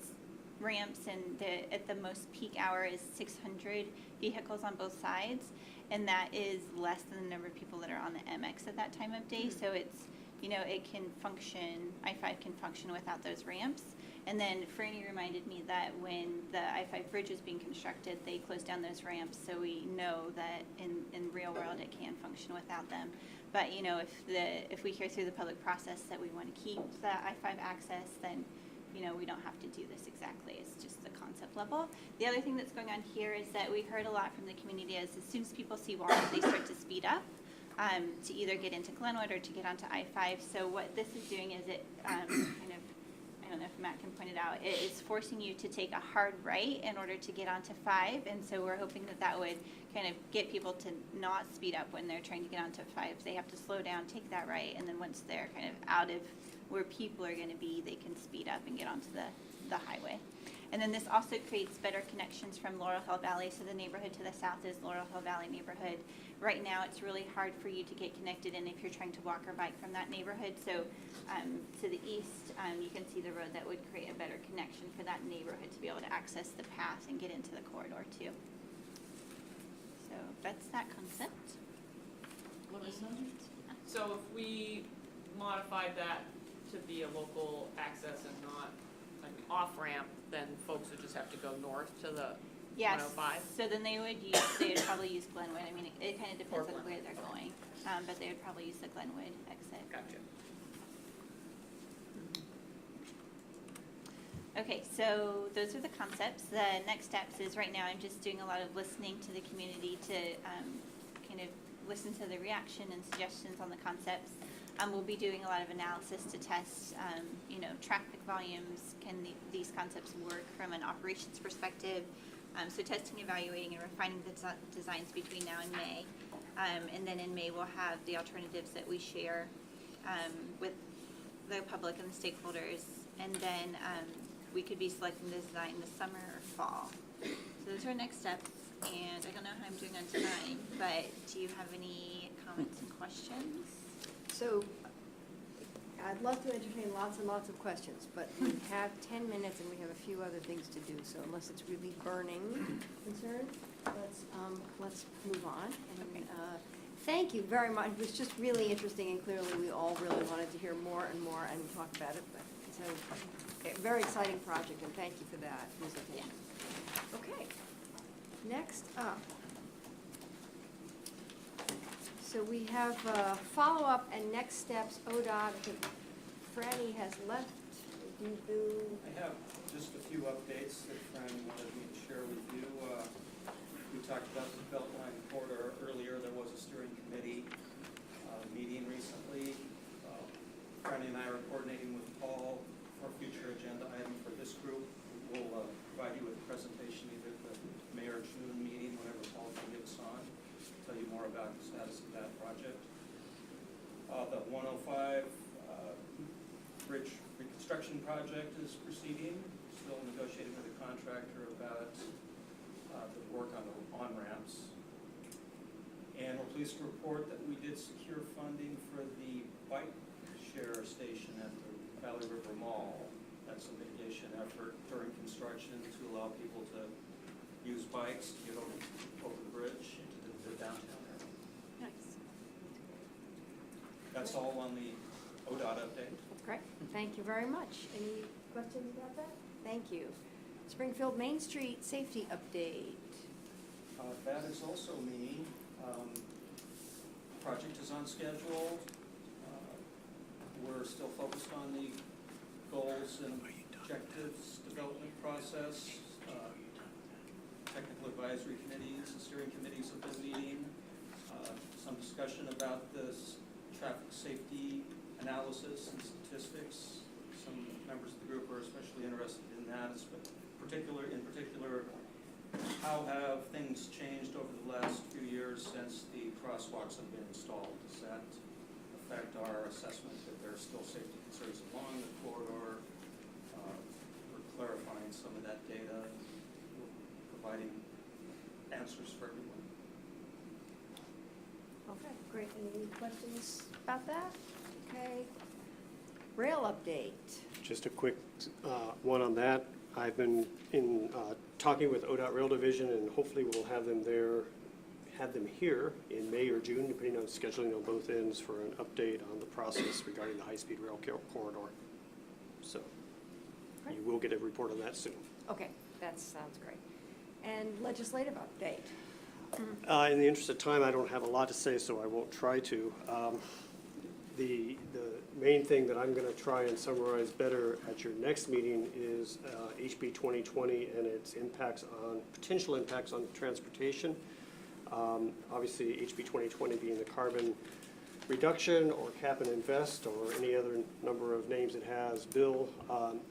ramps, and at the most peak hour is 600 vehicles on both sides, and that is less than the number of people that are on the MX at that time of day. So it's, it can function, I-5 can function without those ramps. And then Franny reminded me that when the I-5 bridge was being constructed, they closed down those ramps, so we know that in real world it can function without them. But if we hear through the public process that we want to keep the I-5 access, then we don't have to do this exactly. It's just the concept level. The other thing that's going on here is that we heard a lot from the community as soon as people see Walnut, they start to speed up to either get into Glenwood or to get onto I-5. So what this is doing is it I don't know if Matt can point it out, it is forcing you to take a hard right in order to get onto 5. And so we're hoping that would kind of get people to not speed up when they're trying to get onto 5. They have to slow down, take that right, and then once they're kind of out of where people are going to be, they can speed up and get onto the highway. And then this also creates better connections from Laurel Hill Valley. So the neighborhood to the south is Laurel Hill Valley neighborhood. Right now, it's really hard for you to get connected in if you're trying to walk or bike from that neighborhood. So to the east, you can see the road that would create a better connection for that neighborhood to be able to access the path and get into the corridor too. So that's that concept. So if we modified that to be a local access and not an off-ramp, then folks would just have to go north to the 105? So then they would probably use Glenwood. I mean, it kind of depends on where they're going, but they would probably use the Glenwood exit. Gotcha. Okay, so those are the concepts. The next steps is right now I'm just doing a lot of listening to the community to kind of listen to the reaction and suggestions on the concepts. We'll be doing a lot of analysis to test, traffic volumes. Can these concepts work from an operations perspective? So testing, evaluating, and refining the designs between now and May. And then in May, we'll have the alternatives that we share with the public and the stakeholders. And then we could be selecting the design this summer or fall. So those are our next steps. And I don't know how I'm doing on time, but do you have any comments and questions? So I'd love to entertain lots and lots of questions, but we have 10 minutes and we have a few other things to do. So unless it's really burning concern, let's move on. And, thank you very much. It was just really interesting, and clearly we all really wanted to hear more and more and talk about it. But it's a very exciting project, and thank you for that presentation. Okay. Next up. So we have follow-up and next steps. ODOT, I think Franny has left. I have just a few updates that Franny wanted me to share with you. We talked about the Beltline corridor earlier. There was a steering committee meeting recently. Franny and I are coordinating with Paul for a future agenda item for this group. We'll provide you with a presentation either at the May or June meeting, whenever Paul can get us on. Tell you more about the status of that project. The 105 bridge reconstruction project is proceeding. Still negotiating with the contractor about the work on the on-ramps. And we're pleased to report that we did secure funding for the bike share station at the Valley River Mall. That's a mitigation effort during construction to allow people to use bikes to get over the bridge into the downtown area. Nice. That's all on the ODOT update. Great, thank you very much. Any questions about that? Thank you. Springfield Main Street safety update. That is also me. Project is on schedule. We're still focused on the goals and objectives development process. Technical advisory committees and steering committees have been meeting. Some discussion about this traffic safety analysis and statistics. Some members of the group are especially interested in that, in particular, how have things changed over the last few years since the crosswalks have been installed? Does that affect our assessment that there are still safety concerns along the corridor? We're clarifying some of that data, providing answers for everyone. Okay, great. Any questions about that? Okay. Rail update. Just a quick one on that. I've been talking with ODOT Rail Division, and hopefully we'll have them here in May or June, depending on scheduling on both ends, for an update on the process regarding the high-speed rail corridor. So you will get a report on that soon. Okay, that sounds great. And legislative update. In the interest of time, I don't have a lot to say, so I won't try to. The main thing that I'm going to try and summarize better at your next meeting is HB 2020 and its potential impacts on transportation. Obviously, HB 2020 being the carbon reduction or cap and invest or any other number of names it has. Bill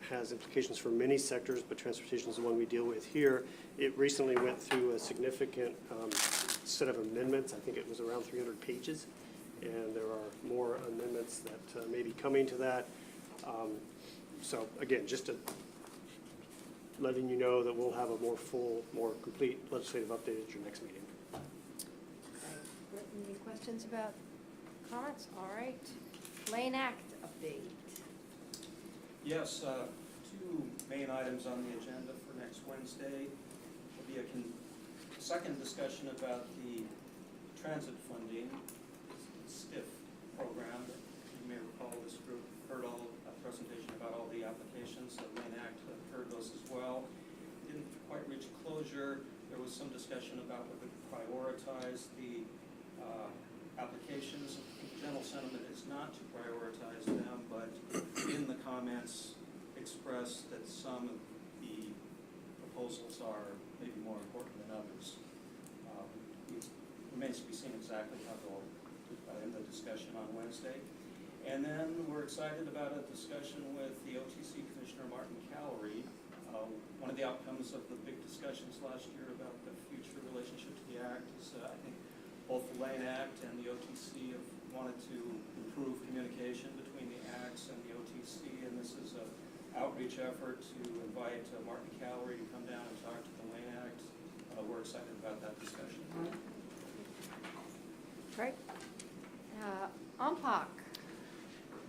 has implications for many sectors, but transportation is the one we deal with here. It recently went through a significant set of amendments. I think it was around 300 pages. And there are more amendments that may be coming to that. So again, just letting you know that we'll have a more full, more complete legislative update at your next meeting. Any questions about comments? All right. Lane Act update. Yes, two main items on the agenda for next Wednesday. There'll be a second discussion about the transit funding. STIF program. You may recall this group heard a presentation about all the applications. The Lane Act heard those as well. Didn't quite reach closure. There was some discussion about whether to prioritize the applications. The general sentiment is not to prioritize them, but in the comments expressed that some of the proposals are maybe more important than others. It remains to be seen exactly how they'll in the discussion on Wednesday. And then we're excited about a discussion with the OTC Commissioner Martin Calorie. One of the outcomes of the big discussions last year about the future relationship to the Act is I think both the Lane Act and the OTC have wanted to improve communication between the Acts and the OTC, and this is an outreach effort to invite Martin Calorie to come down and talk to the Lane Act. We're excited about that discussion. Great. OMPOC.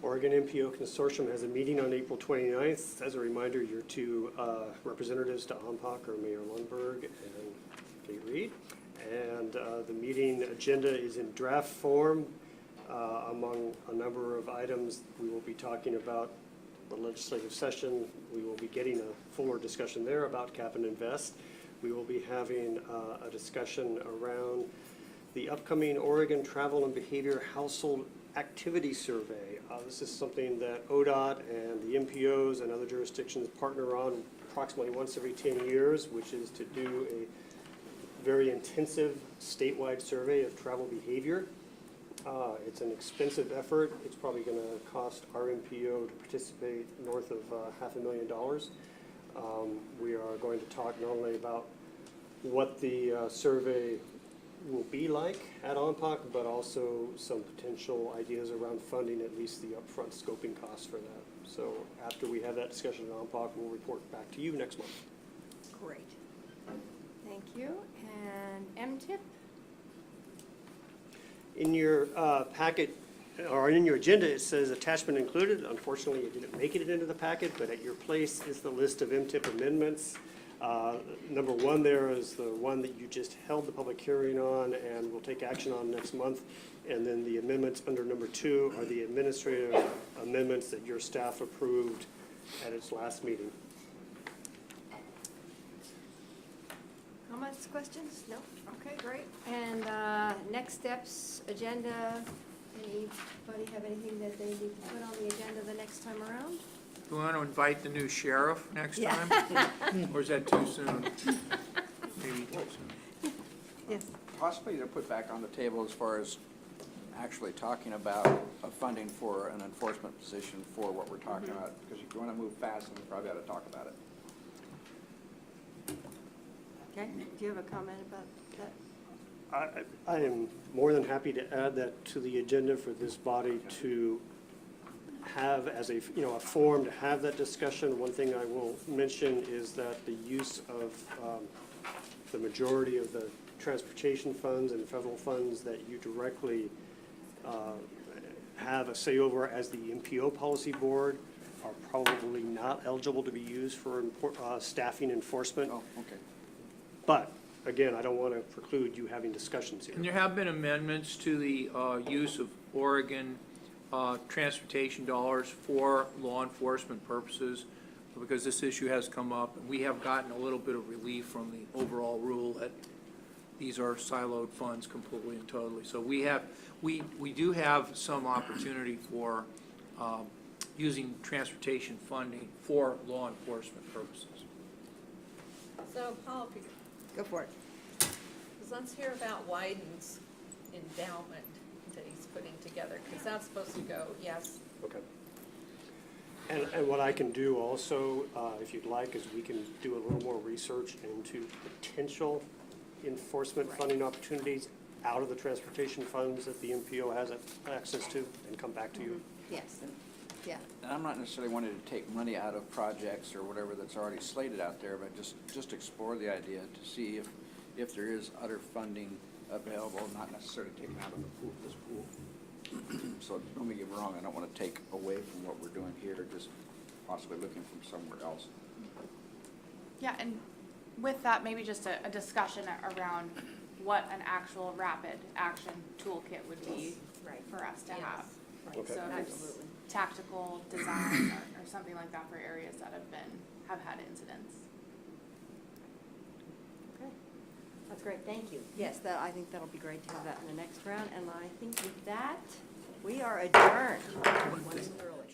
Oregon MPO Consortium has a meeting on April 29th. As a reminder, your two representatives to OMPOC are Mayor Lundberg and Kate Reed. And the meeting agenda is in draft form. Among a number of items, we will be talking about the legislative session. We will be getting a fuller discussion there about cap and invest. We will be having a discussion around the upcoming Oregon Travel and Behavior Household Activity Survey. This is something that ODOT and the MPOs and other jurisdictions partner on approximately once every 10 years, which is to do a very intensive statewide survey of travel behavior. It's an expensive effort. It's probably going to cost our MPO to participate north of $500,000. We are going to talk not only about what the survey will be like at OMPOC, but also some potential ideas around funding, at least the upfront scoping costs for that. So after we have that discussion at OMPOC, we'll report back to you next month. Great. Thank you. And MTIP? In your packet, or in your agenda, it says attachment included. Unfortunately, it didn't make it into the packet, but at your place is the list of MTIP amendments. Number one there is the one that you just held the public hearing on and will take action on next month. And then the amendments under number two are the administrative amendments that your staff approved at its last meeting. Comments, questions? No? Okay, great. And next steps, agenda, anybody have anything that they need to put on the agenda the next time around? Do you want to invite the new sheriff next Yeah. time? Or is that too soon? Maybe too soon. Yes. Possibly to put back on the table as far as actually talking about funding for an enforcement position for what we're talking about, because if you want to move fast, then we probably ought to talk about it. Okay, do you have a comment about that? I am more than happy to add that to the agenda for this body to have as a forum to have that discussion. One thing I will mention is that the use of the majority of the transportation funds and federal funds that you directly have a say over as the MPO policy board are probably not eligible to be used for staffing enforcement. Oh, okay. But again, I don't want to preclude you having discussions here. And there have been amendments to the use of Oregon transportation dollars for law enforcement purposes, because this issue has come up. We have gotten a little bit of relief from the overall rule that these are siloed funds completely and totally. So we do have some opportunity for using transportation funding for law enforcement purposes. So, Paul, if you Go for it. let's hear about Wyden's endowment that he's putting together, because that's supposed to go, yes. Okay. And what I can do also, if you'd like, is we can do a little more research into potential enforcement funding opportunities out of the transportation funds that the MPO has access to and come back to you. Yes, yeah. And I'm not necessarily wanting to take money out of projects or whatever that's already slated out there, but just explore the idea to see if there is other funding available, not necessarily taken out of the pool, this pool. So don't get me wrong, I don't want to take away from what we're doing here, just possibly looking from somewhere else. Yeah, and with that, maybe just a discussion around what an actual rapid action toolkit would be for us to have. Okay. So if it's tactical design or something like that for areas that have had incidents. Okay, that's great, thank you. Yes, I think that'll be great to have that in the next round, and I think with that, we are adjourned. 1 minute early.